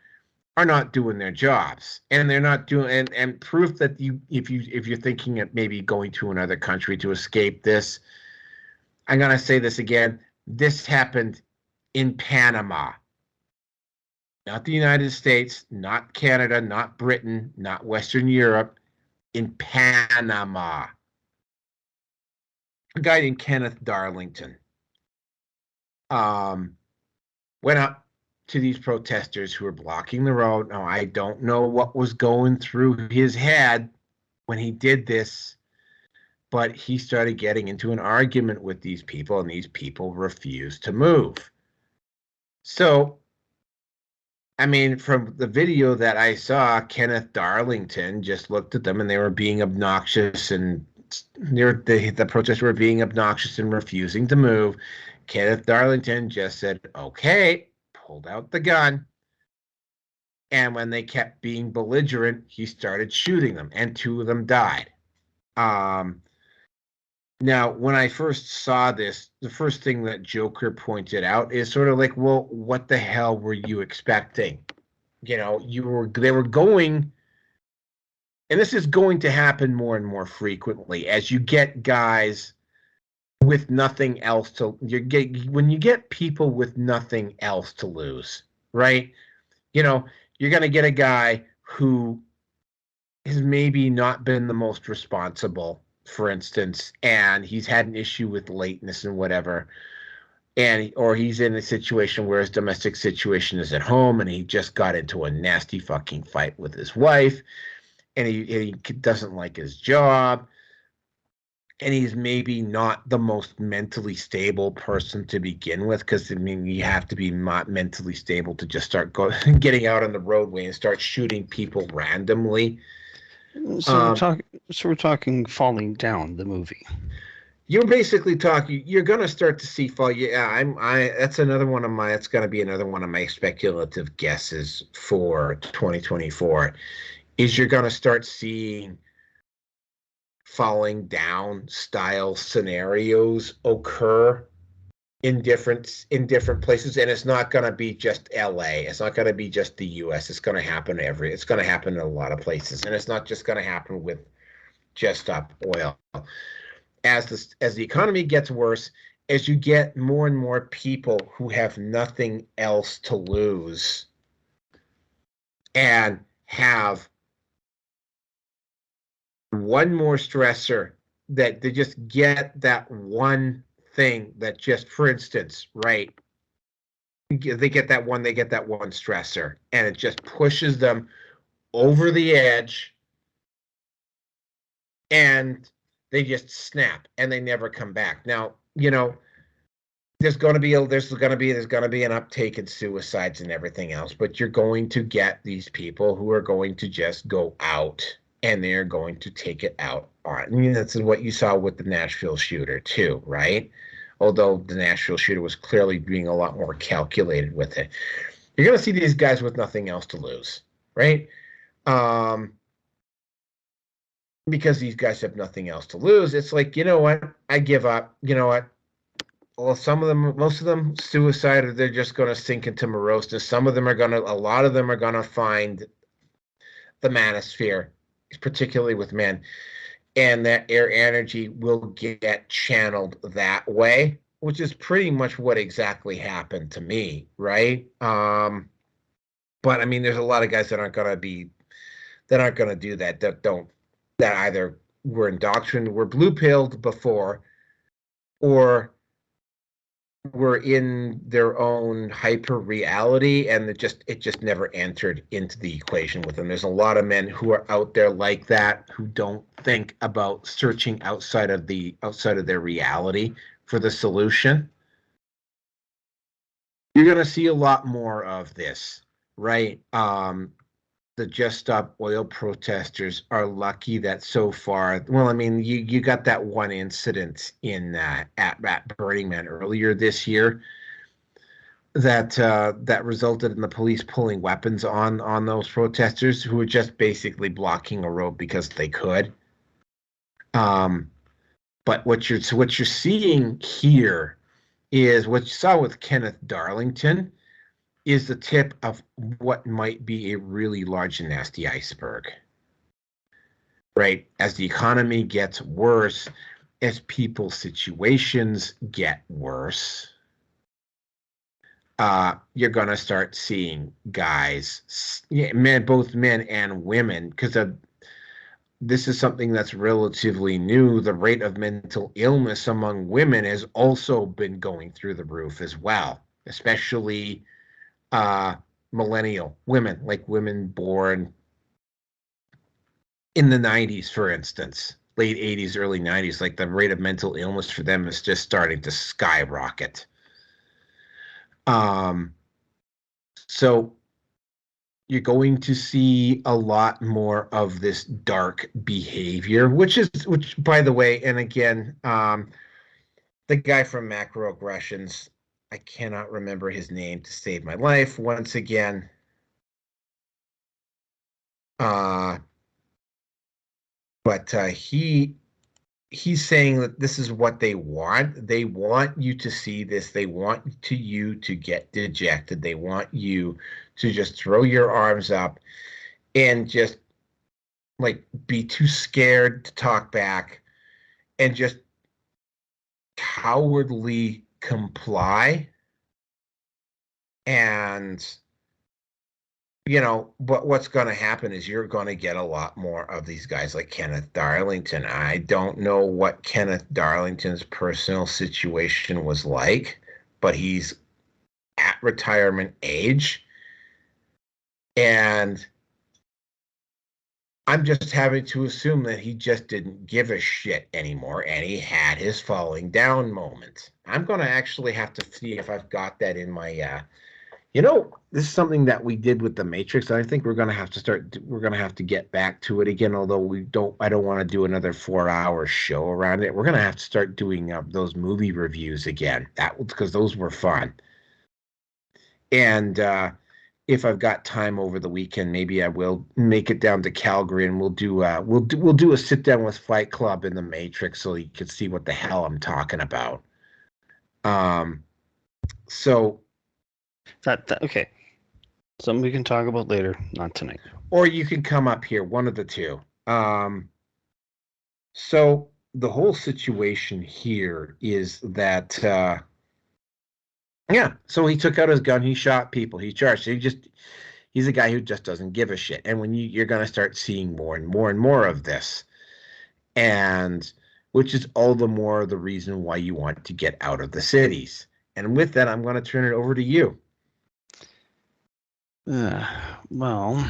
are not doing their jobs, and they're not doing. And proof that if you're thinking of maybe going to another country to escape this, I'm gonna say this again. This happened in Panama, not the United States, not Canada, not Britain, not Western Europe. In Panama, a guy named Kenneth Darlington went up to these protesters who were blocking the road. Now, I don't know what was going through his head when he did this, but he started getting into an argument with these people, and these people refused to move. So, I mean, from the video that I saw, Kenneth Darlington just looked at them, and they were being obnoxious, and the protesters were being obnoxious and refusing to move. Kenneth Darlington just said, okay, pulled out the gun, and when they kept being belligerent, he started shooting them, and 2 of them died. Now, when I first saw this, the first thing that Joker pointed out is sort of like, well, what the hell were you expecting? You know, they were going, and this is going to happen more and more frequently as you get guys with nothing else when you get people with nothing else to lose, right? You know, you're going to get a guy who has maybe not been the most responsible, for instance, and he's had an issue with lateness and whatever, or he's in a situation where his domestic situation is at home, and he just got into a nasty fucking fight with his wife, and he doesn't like his job, and he's maybe not the most mentally stable person to begin with, because, I mean, you have to be not mentally stable to just start getting out on the roadway and start shooting people randomly. So we're talking Falling Down, the movie. You're basically talking. You're going to start to see fall. Yeah, that's another one of my. It's going to be another one of my speculative guesses for 2024. Is you're going to start seeing falling down style scenarios occur in different places, and it's not going to be just LA. It's not going to be just the US. It's going to happen it's going to happen in a lot of places, and it's not just going to happen with Just Stop Oil. As the economy gets worse, as you get more and more people who have nothing else to lose and have one more stressor, that they just get that one thing that just, for instance, right, they get that one stressor, and it just pushes them over the edge, and they just snap, and they never come back. Now, you know, there's going to be an uptake in suicides and everything else, but you're going to get these people who are going to just go out, and they're going to take it out on. I mean, that's what you saw with the Nashville shooter too, right? Although the Nashville shooter was clearly being a lot more calculated with it. You're going to see these guys with nothing else to lose, right? Because these guys have nothing else to lose. It's like, you know what? I give up. You know what? Well, most of them, suicide, or they're just going to sink into moroseness. A lot of them are going to find the manosphere, particularly with men, and that air energy will get channeled that way, which is pretty much what exactly happened to me, right? But I mean, there's a lot of guys that aren't going to do that, that either were indoctrinated, were blue-pilled before, or were in their own hyper reality, and it just never entered into the equation with them. There's a lot of men who are out there like that, who don't think about searching outside of their reality for the solution. You're going to see a lot more of this, right? The Just Stop Oil protesters are lucky that so far, well, I mean, you got that one incident in at Burning Man earlier this year that resulted in the police pulling weapons on those protesters who were just basically blocking a road because they could. But what you're seeing here is what you saw with Kenneth Darlington is the tip of what might be a really large and nasty iceberg. Right? As the economy gets worse, as people's situations get worse, you're going to start seeing guys, both men and women, because this is something that's relatively new. The rate of mental illness among women has also been going through the roof as well, especially millennial women, like women born in the 90s, for instance, late 80s, early 90s. Like the rate of mental illness for them is just starting to skyrocket. So you're going to see a lot more of this dark behavior, which by the way, and again, the guy from Macroaggressions, I cannot remember his name to save my life once again. But he's saying that this is what they want. They want you to see this. They want you to get dejected. They want you to just throw your arms up and just like be too scared to talk back and just cowardly comply. And but what's going to happen is you're going to get a lot more of these guys like Kenneth Darlington. I don't know what Kenneth Darlington's personal situation was like, but he's at retirement age. And I'm just having to assume that he just didn't give a shit anymore, and he had his falling down moment. I'm going to actually have to see if I've got that in my this is something that we did with the Matrix. I think we're going to have to get back to it again, although I don't want to do another 4-hour show around it. We're going to have to start doing those movie reviews again. Because those were fun. And if I've got time over the weekend, maybe I will make it down to Calgary and we'll do a sit down with Fight Club in the Matrix so you can see what the hell I'm talking about. So okay. Something we can talk about later, not tonight. Or you can come up here, one of the two. So the whole situation here is that, so he took out his gun, he shot people, he charged. He's a guy who just doesn't give a shit. And when you're going to start seeing more and more and more of this, and which is all the more the reason why you want to get out of the cities. And with that, I'm going to turn it over to you. Well,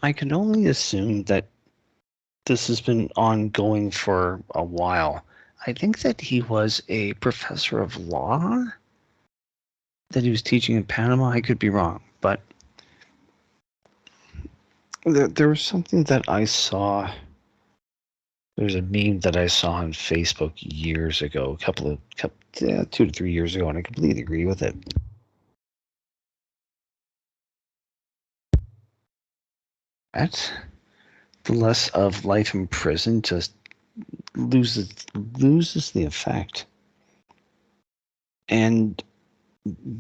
I can only assume that this has been ongoing for a while. I think that he was a professor of law, that he was teaching in Panama. I could be wrong, but there was something that I saw. There's a meme that I saw on Facebook years ago, 2 to 3 years ago, and I completely agree with it. That the less of life in prison just loses the effect. And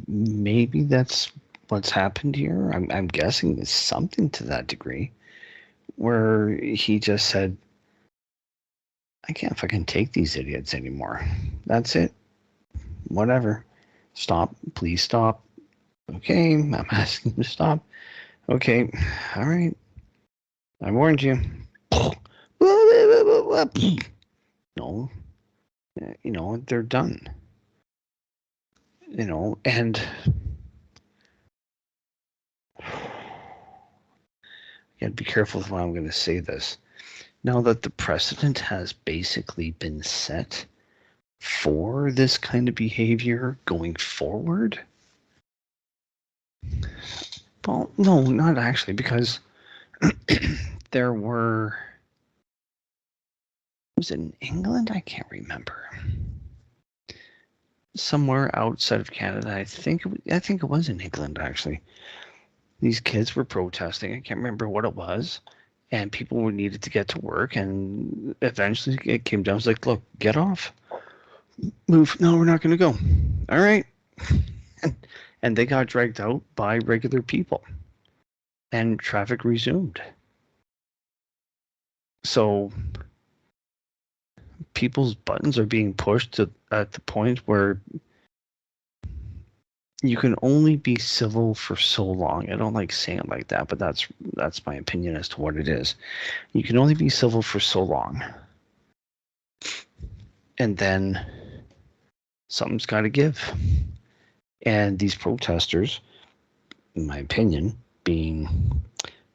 maybe that's what's happened here. I'm guessing there's something to that degree, where he just said, I can't fucking take these idiots anymore. That's it. Whatever. Stop. Please stop. Okay, I'm asking you to stop. Okay, all right. I warned you. No. they're done. And you got to be careful with how I'm going to say this. Now that the precedent has basically been set for this kind of behavior going forward, well, no, not actually, because there were, was it in England? I can't remember. Somewhere outside of Canada, I think it was in England, actually. These kids were protesting. I can't remember what it was. And people were needed to get to work. And eventually it came down. It's like, look, get off. Move. No, we're not going to go. All right. And they got dragged out by regular people. And traffic resumed. So people's buttons are being pushed at the point where you can only be civil for so long. I don't like saying it like that, but that's my opinion as to what it is. You can only be civil for so long. And then something's got to give. And these protesters, in my opinion, being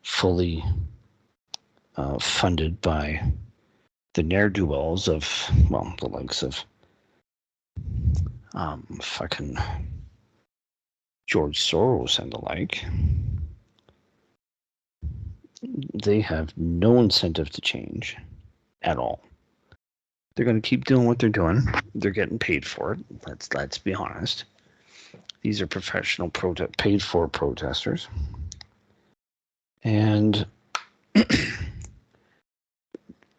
fully funded by the ne'er-do-wells of, well, the likes of fucking George Soros and the like, they have no incentive to change at all. They're going to keep doing what they're doing. They're getting paid for it. Let's be honest. These are professional paid for protesters. And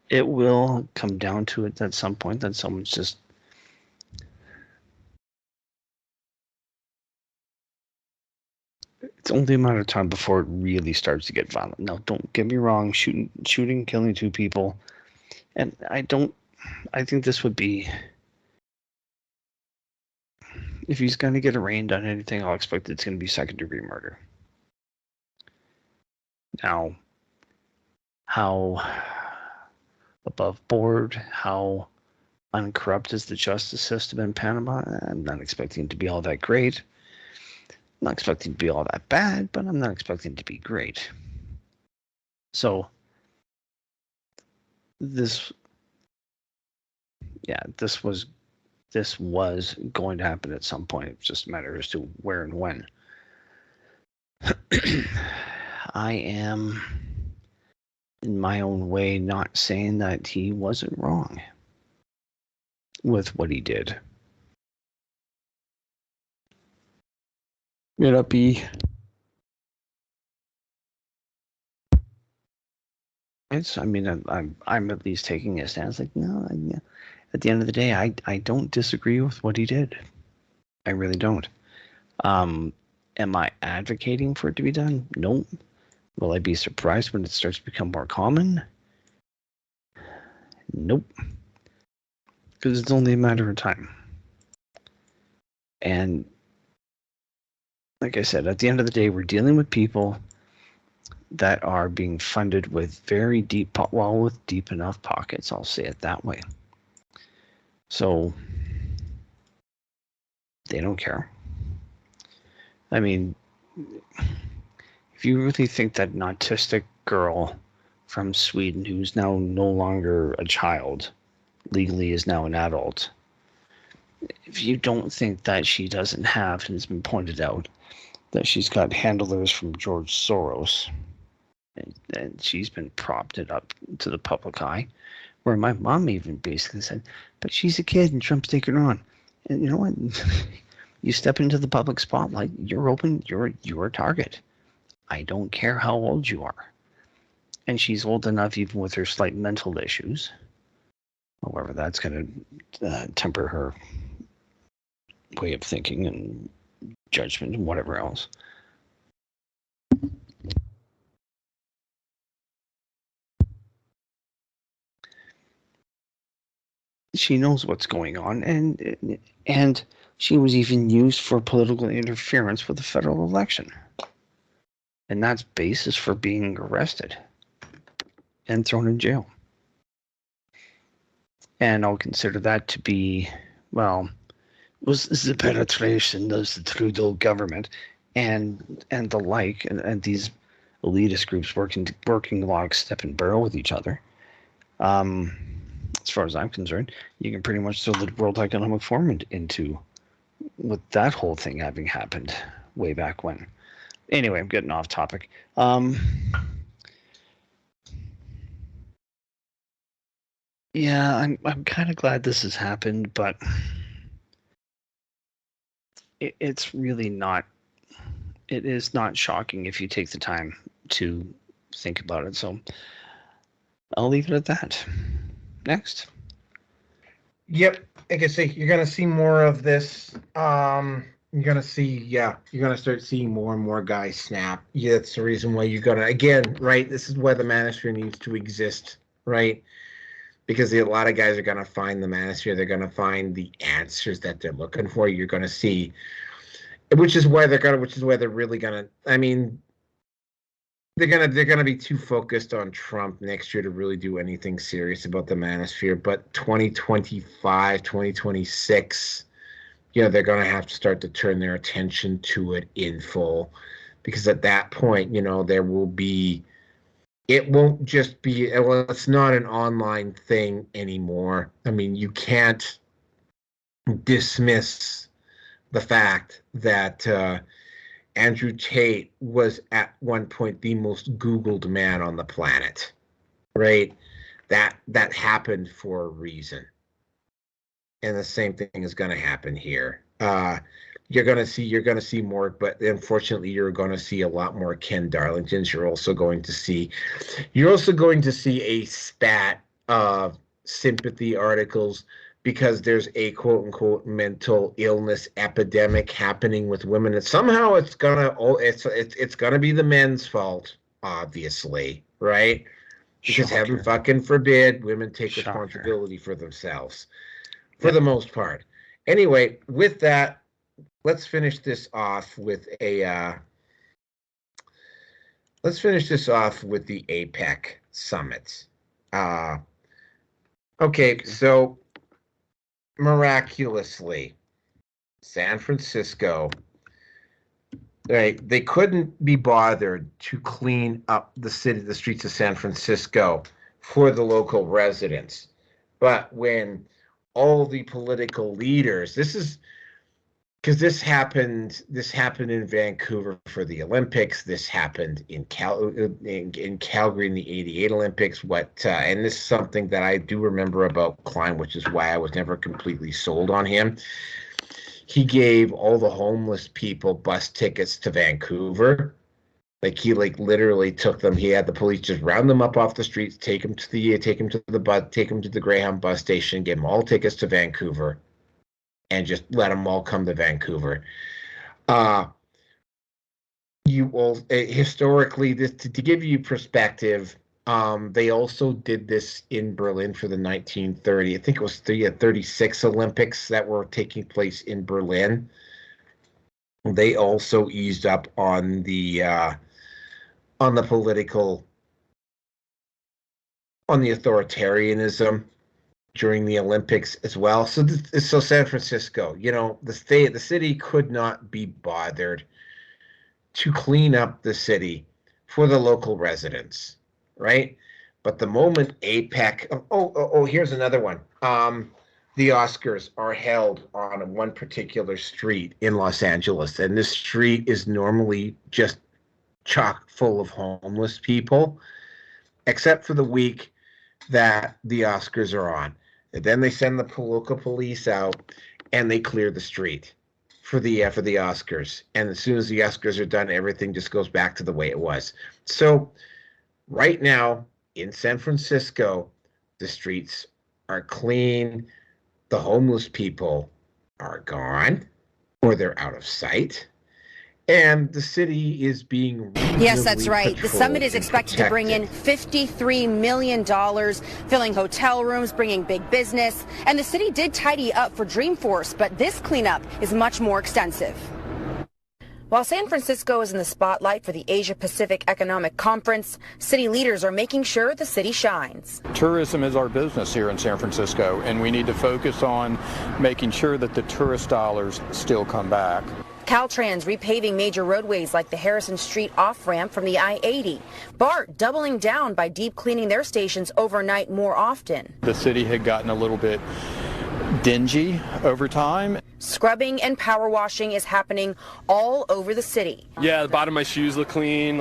it will come down to it at some point that someone's just it's only a matter of time before it really starts to get violent. Now, don't get me wrong, shooting, killing 2 people. And I think this would be, if he's going to get arraigned on anything, I'll expect it's going to be second-degree murder. Now, how above board, how uncorrupt is the justice system in Panama? I'm not expecting it to be all that great. I'm not expecting it to be all that bad, but I'm not expecting it to be great. So, this was going to happen at some point. It's just a matter as to where and when. I am, in my own way, not saying that he wasn't wrong with what he did. May not be. I'm at least taking a stance like, no, at the end of the day, I don't disagree with what he did. I really don't. Am I advocating for it to be done? No. Will I be surprised when it starts to become more common? Nope. Because it's only a matter of time. And like I said, at the end of the day, we're dealing with people that are being funded with very deep, with deep enough pockets, I'll say it that way. So they don't care. I mean, if you really think that an autistic girl from Sweden who's now no longer a child, legally is now an adult, if you don't think that she doesn't have, and it's been pointed out, that she's got handlers from George Soros, and she's been propped it up to the public eye, where my mom even basically said, but she's a kid and Trump's taking her on. And you know what? You step into the public spotlight, you're open, you're a target. I don't care how old you are. And she's old enough, even with her slight mental issues. However, that's going to temper her way of thinking and judgment and whatever else. She knows what's going on, and she was even used for political interference with the federal election. And that's basis for being arrested and thrown in jail. And I'll consider that to be, well, was the penetration of the Trudeau government and the like, and these elitist groups working lockstep and barrel with each other. As far as I'm concerned, you can pretty much throw the World Economic Forum into with that whole thing having happened way back when. Anyway, I'm getting off topic. Yeah, I'm kind of glad this has happened, but it's really not. It is not shocking if you take the time to think about it. So I'll leave it at that. Next. Yep, like I say, you're gonna see more of this. You're gonna start seeing more and more guys snap. Yeah, that's the reason why you're gonna, again, right? This is why the manosphere needs to exist, right? Because a lot of guys are gonna find the manosphere. They're gonna find the answers that they're looking for. You're gonna see, which is why they're really gonna. I mean, they're gonna be too focused on Trump next year to really do anything serious about the manosphere. But 2025, 2026, they're gonna have to start to turn their attention to it in full, because at that point, there will be. It won't just be. Well, it's not an online thing anymore. I mean, you can't dismiss the fact that Andrew Tate was at one point the most Googled man on the planet, right? That happened for a reason, and the same thing is going to happen here. You're going to see more, but unfortunately, you're going to see a lot more Ken Darlingtons. You're also going to see a spat of sympathy articles, because there's a quote unquote mental illness epidemic happening with women, and somehow it's gonna be the men's fault, obviously, right? Because heaven fucking forbid women take responsibility for themselves, for the most part. Anyway, with that, let's finish this off with the APEC summits. Okay, so miraculously, San Francisco, right? They couldn't be bothered to clean up the streets of San Francisco for the local residents. But when all the political leaders, this happened in Vancouver for the Olympics. This happened in Calgary in the '88 Olympics. And this is something that I do remember about Klein, which is why I was never completely sold on him. He gave all the homeless people bus tickets to Vancouver. He literally took them. He had the police just round them up off the streets, take them to the Greyhound bus station, give them all tickets to Vancouver, and just let them all come to Vancouver. Historically, this to give you perspective, they also did this in Berlin for the 1930. I think it was 36 Olympics that were taking place in Berlin. They also eased up on the authoritarianism during the Olympics as well. So San Francisco, the city could not be bothered to clean up the city for the local residents, right? But the moment APEC, here's another one. The Oscars are held on one particular street in Los Angeles, and this street is normally just chock full of homeless people, except for the week that the Oscars are on. And then they send the local police out, and they clear the street for the Oscars. And as soon as the Oscars are done, everything just goes back to the way it was. So right now in San Francisco, the streets are clean. The homeless people are gone, or they're out of sight. And the city is being Yes, that's right. The summit is expected to bring in $53 million, filling hotel rooms, bringing big business. And the city did tidy up for Dreamforce, but this cleanup is much more extensive. While San Francisco is in the spotlight for the Asia Pacific Economic Conference, city leaders are making sure the city shines. Tourism is our business here in San Francisco, and we need to focus on making sure that the tourist dollars still come back. Caltrans repaving major roadways like the Harrison Street off-ramp from the I-80. BART doubling down by deep cleaning their stations overnight more often. The city had gotten a little bit dingy over time. Scrubbing and power washing is happening all over the city. Yeah, the bottom of my shoes look clean.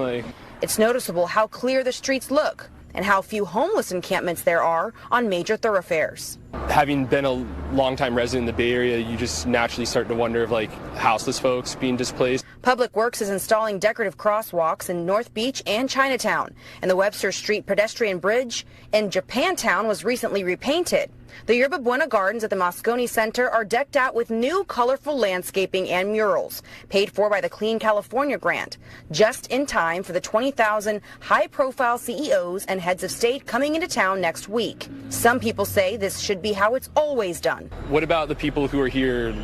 It's noticeable how clear the streets look and how few homeless encampments there are on major thoroughfares. Having been a longtime resident in the Bay Area, you just naturally start to wonder of houseless folks being displaced. Public Works is installing decorative crosswalks in North Beach and Chinatown, and the Webster Street pedestrian bridge in Japantown was recently repainted. The Yerba Buena Gardens at the Moscone Center are decked out with new colorful landscaping and murals, paid for by the Clean California grant, just in time for the 20,000 high-profile CEOs and heads of state coming into town next week. Some people say this should be how it's always done. What about the people who are here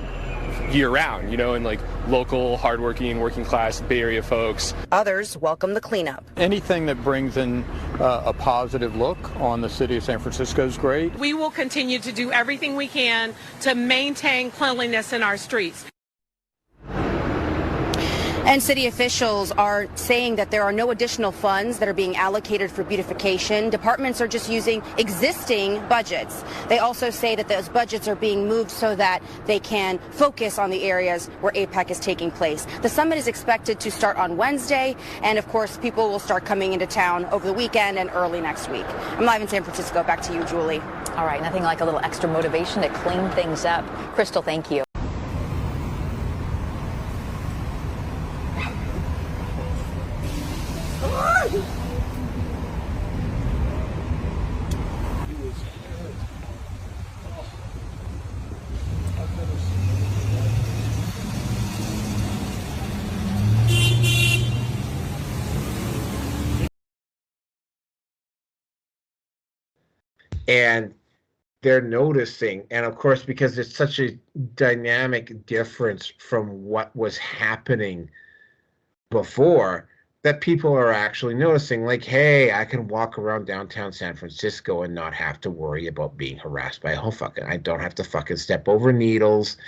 year-round, and local, hardworking, working-class Bay Area folks? Others welcome the cleanup. Anything that brings in a positive look on the city of San Francisco is great. We will continue to do everything we can to maintain cleanliness in our streets. And city officials are saying that there are no additional funds that are being allocated for beautification. Departments are just using existing budgets. They also say that those budgets are being moved so that they can focus on the areas where APEC is taking place. The summit is expected to start on Wednesday, and of course, people will start coming into town over the weekend and early next week. I'm live in San Francisco. Back to you, Julie. All right, nothing like a little extra motivation to clean things up. Crystal, thank you. And they're noticing, and of course, because it's such a dynamic difference from what was happening before, that people are actually noticing, hey, I can walk around downtown San Francisco and not have to worry about being harassed by I don't have to fucking step over needles,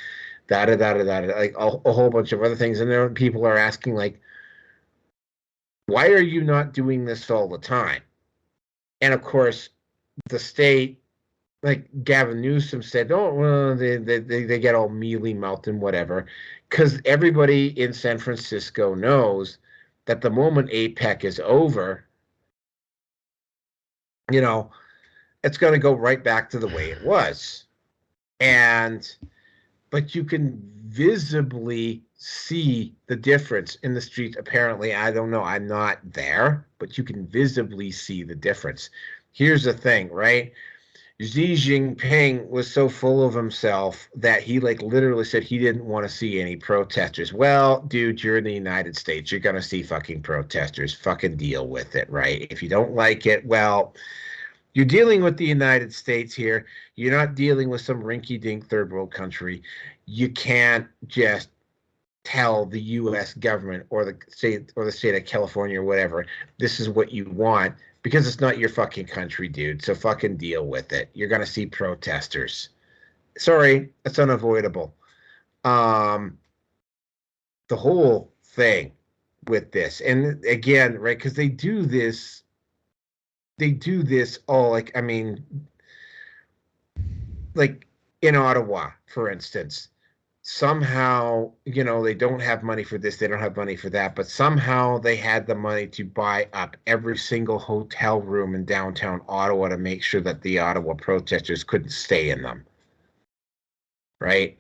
a whole bunch of other things. And there people are asking, why are you not doing this all the time? And of course, the state, Gavin Newsom said, oh, well, they get all mealy-mouthed and whatever, because everybody in San Francisco knows that the moment APEC is over, it's going to go right back to the way it was. But you can visibly see the difference in the streets. Apparently, I don't know, I'm not there, but you can visibly see the difference. Here's the thing, right? Xi Jinping was so full of himself that he literally said he didn't want to see any protesters. Well, dude, you're in the United States. You're going to see fucking protesters. Fucking deal with it, right? If you don't like it, well, you're dealing with the United States here. You're not dealing with some rinky-dink third world country. You can't just tell the U.S. government or the state of California or whatever, this is what you want. Because it's not your fucking country, dude. So fucking deal with it. You're going to see protesters. Sorry, it's unavoidable. The whole thing with this. And again, right, because they do this all, in Ottawa, for instance. Somehow, they don't have money for this, they don't have money for that, but somehow they had the money to buy up every single hotel room in downtown Ottawa to make sure that the Ottawa protesters couldn't stay in them. Right?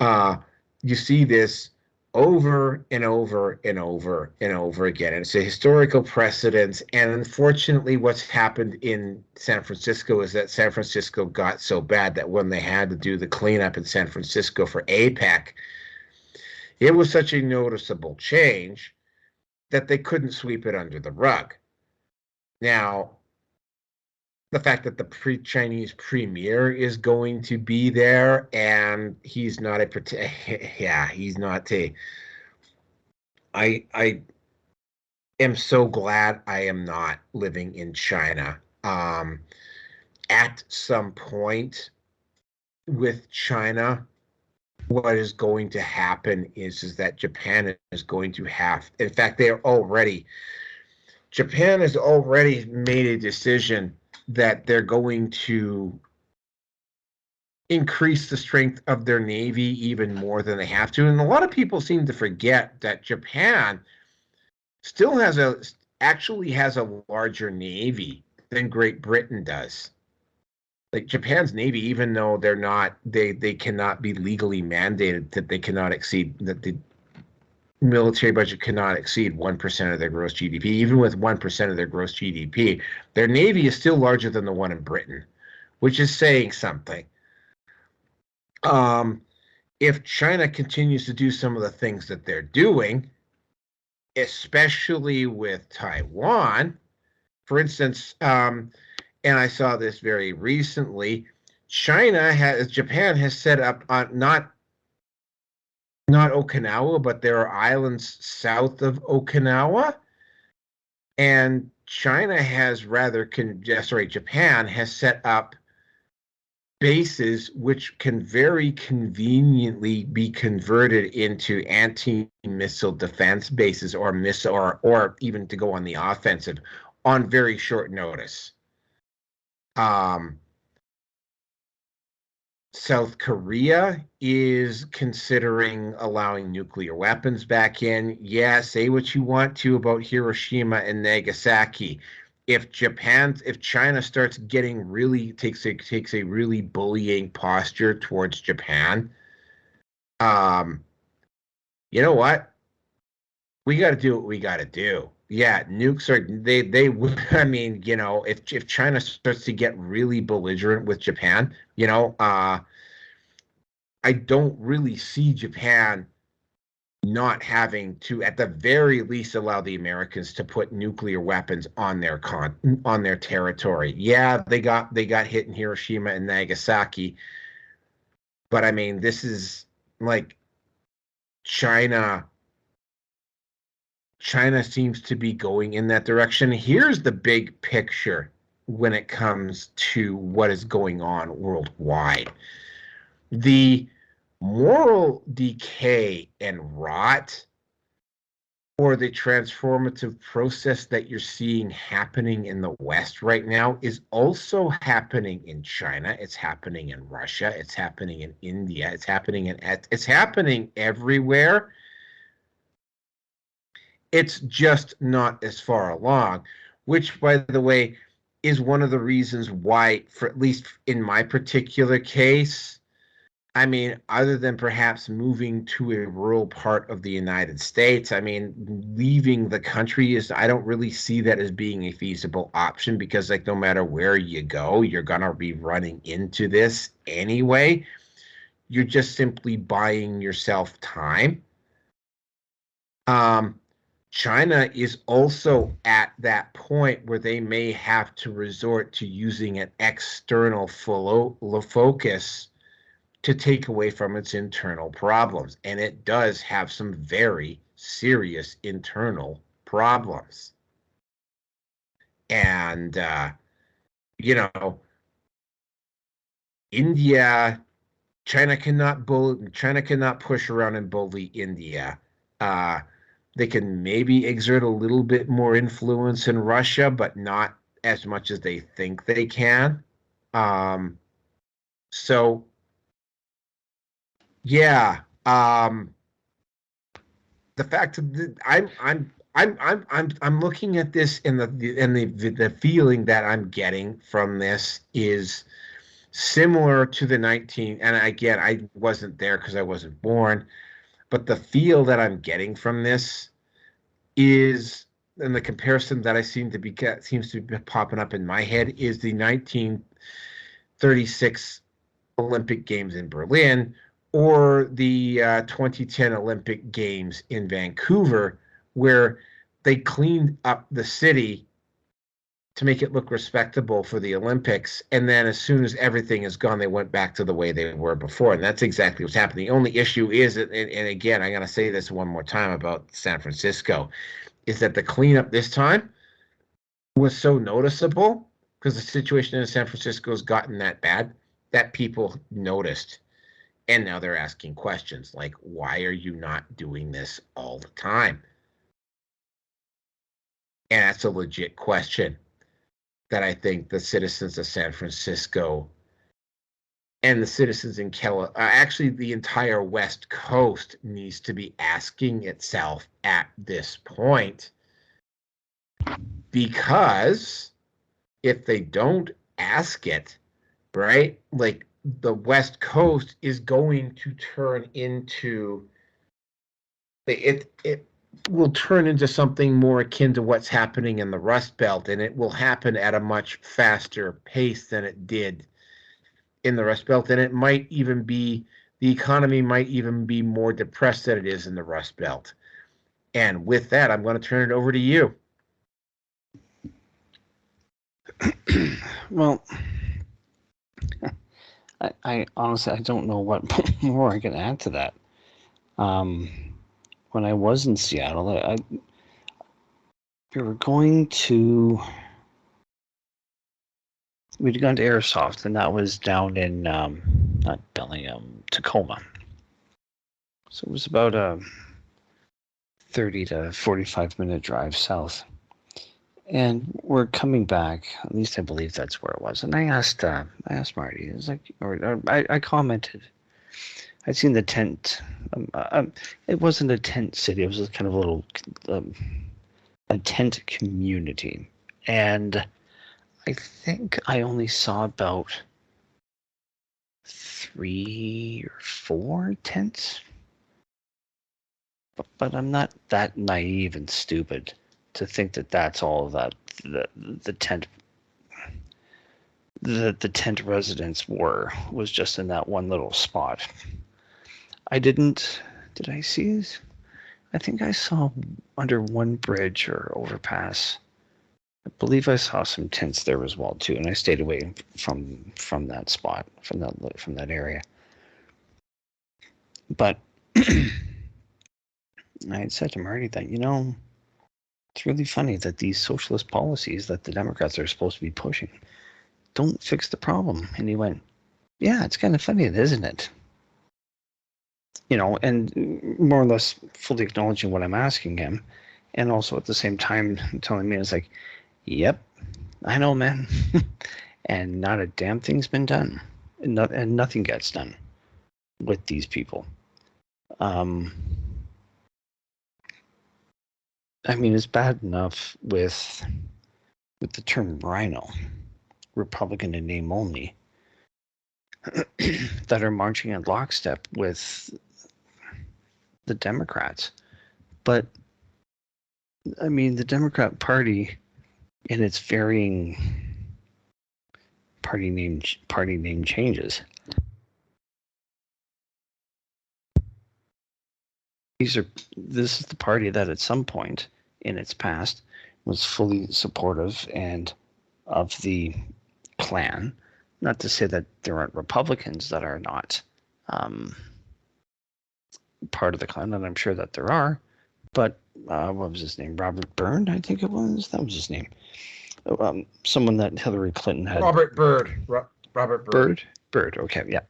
You see this over and over and over and over again. And it's a historical precedent. And unfortunately, what's happened in San Francisco is that San Francisco got so bad that when they had to do the cleanup in San Francisco for APEC, it was such a noticeable change that they couldn't sweep it under the rug. Now, the fact that the Chinese premier is going to be there, and he's not I am so glad I am not living in China. At some point with China, what is going to happen is that Japan is going to have, in fact, Japan has already made a decision that they're going to increase the strength of their navy even more than they have to. And a lot of people seem to forget that Japan still actually has a larger navy than Great Britain does. Like Japan's navy, even though they cannot be legally mandated that the military budget cannot exceed 1% of their gross GDP. Even with 1% of their gross GDP, their navy is still larger than the one in Britain, which is saying something. If China continues to do some of the things that they're doing, especially with Taiwan, for instance, and I saw this very recently, Japan has set up not Okinawa, but there are islands south of Okinawa, and Japan has set up bases which can very conveniently be converted into anti-missile defense bases or even to go on the offensive on very short notice. South Korea is considering allowing nuclear weapons back in. Yeah, say what you want to about Hiroshima and Nagasaki. If China starts getting takes a really bullying posture towards Japan, you know what? We got to do what we got to do. Yeah, nukes are I mean, you know, if China starts to get really belligerent with Japan, you know, I don't really see Japan not having to, at the very least, allow the Americans to put nuclear weapons on their territory. Yeah, they got hit in Hiroshima and Nagasaki, but I mean, this is like China seems to be going in that direction. Here's the big picture when it comes to what is going on worldwide. The moral decay and rot, or the transformative process that you're seeing happening in the West right now, is also happening in China. It's happening in Russia. It's happening in India. It's happening everywhere. It's just not as far along, which, by the way, is one of the reasons why, for at least in my particular case, I mean, other than perhaps moving to a rural part of the United States, I mean, leaving the country I don't really see that as being a feasible option, because like no matter where you go, you're going to be running into this anyway. You're just simply buying yourself time. China is also at that point where they may have to resort to using an external focus to take away from its internal problems. And it does have some very serious internal problems. And, you know, China cannot push around and bully India. They can maybe exert a little bit more influence in Russia, but not as much as they think they can. So, yeah, the fact that I'm looking at this, and the feeling that I'm getting from this is similar to the and again, I wasn't there because I wasn't born. But the feel that I'm getting from this is, and the comparison that seems to be popping up in my head, is the 1936 Olympic Games in Berlin, or the 2010 Olympic Games in Vancouver, where they cleaned up the city to make it look respectable for the Olympics. And then as soon as everything is gone, they went back to the way they were before. And that's exactly what's happening. The only issue is, and again, I'm going to say this one more time about San Francisco, is that the cleanup this time was so noticeable because the situation in San Francisco has gotten that bad that people noticed. And now they're asking questions like, why are you not doing this all the time? And that's a legit question that I think the citizens of San Francisco and the citizens in actually the entire West Coast needs to be asking itself at this point. Because if they don't ask it, right, like the West Coast is going to turn into it will turn into something more akin to what's happening in the Rust Belt, and it will happen at a much faster pace than it did in the Rust Belt, and it might even be, the economy might even be more depressed than it is in the Rust Belt. And with that, I'm going to turn it over to you. Well, I honestly, I don't know what more I can add to that. When I was in Seattle, we were going to, we'd gone to Airsoft, and that was down in, not Bellingham, Tacoma. So it was about a 30 to 45 minute drive south. And we're coming back, at least I believe that's where it was. And I asked Marty, it was like, or I commented, I'd seen the tent. It wasn't a tent city. It was just kind of a little a tent community, and I think I only saw about 3 or 4 tents. But I'm not that naive and stupid to think that that's all that the tent. The tent residents was just in that one little spot. Did I see this? I think I saw under one bridge or overpass. I believe I saw some tents there as well too, and I stayed away from that spot, from that area. But I had said to Marty that, it's really funny that these socialist policies that the Democrats are supposed to be pushing don't fix the problem. And he went, yeah, it's kind of funny, isn't it? And more or less fully acknowledging what I'm asking him, and also at the same time telling me, it's like, yep, I know, man. And not a damn thing's been done. And nothing gets done with these people. It's bad enough with the term rhino, Republican in name only, that are marching in lockstep with the Democrats. But the Democrat Party, in its varying party name changes, this is the party that at some point in its past was fully supportive and of the Klan. Not to say that there aren't Republicans that are not part of the Klan, and I'm sure that there are. But what was his name? Robert Byrne, I think it was. That was his name. Someone that Hillary Clinton had. Robert Byrd. Robert Byrd. Byrd. Okay, yeah.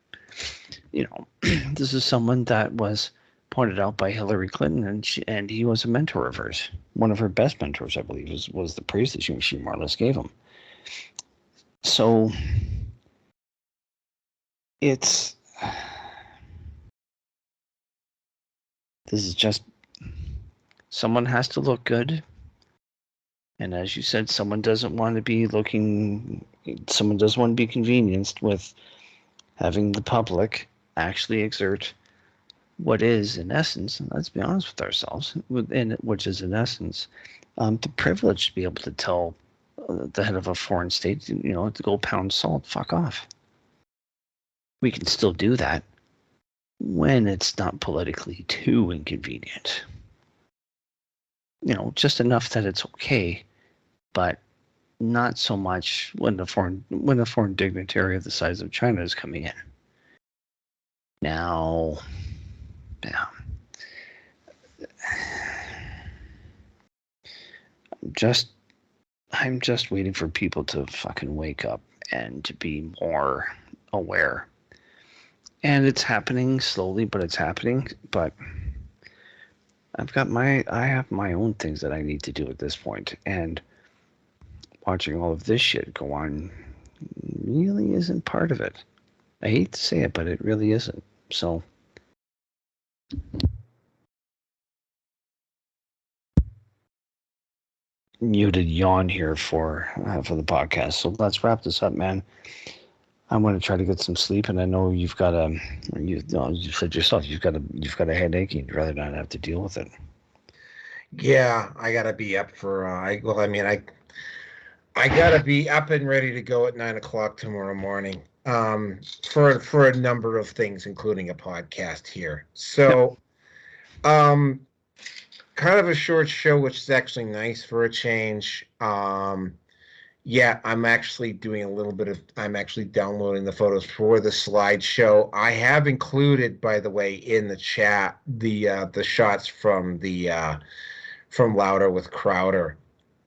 This is someone that was pointed out by Hillary Clinton, and he was a mentor of hers. One of her best mentors, I believe, was the praise that she more or less gave him. So this is just, someone has to look good. And as you said, someone doesn't want to be convenienced with having the public actually exert what is, in essence, and let's be honest with ourselves, which is, in essence, the privilege to be able to tell the head of a foreign state, to go pound salt, fuck off. We can still do that when it's not politically too inconvenient. Just enough that it's okay, but not so much when a foreign dignitary of the size of China is coming in. Now, yeah. I'm just waiting for people to fucking wake up and to be more aware. And it's happening slowly, but it's happening. But I have my own things that I need to do at this point. And watching all of this shit go on really isn't part of it. I hate to say it, but it really isn't. So muted yawn here for the podcast. So let's wrap this up, man. I'm going to try to get some sleep, and I know you've got you said yourself you've got a headache, and you'd rather not have to deal with it. Yeah, I gotta be up for. I gotta be up and ready to go at 9:00 tomorrow morning. For a number of things, including a podcast here. So, kind of a short show, which is actually nice for a change. Yeah, I'm actually I'm actually downloading the photos for the slideshow. I have included, by the way, in the chat, the shots from Louder with Crowder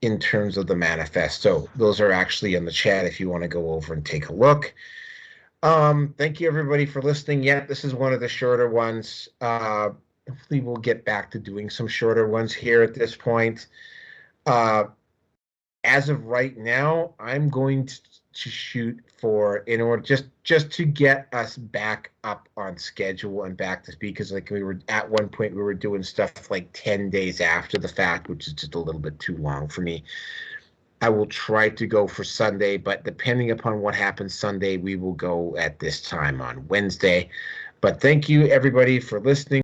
in terms of the manifesto. Those are actually in the chat if you want to go over and take a look. Thank you everybody for listening. Yeah, this is one of the shorter ones. Hopefully we'll get back to doing some shorter ones here at this point. As of right now, I'm going to shoot for, in order just to get us back up on schedule and back to speed, because like we were at one point we were doing stuff like 10 days after the fact, which is just a little bit too long for me. I will try to go for Sunday, but depending upon what happens Sunday, we will go at this time on Wednesday. But thank you everybody for listening.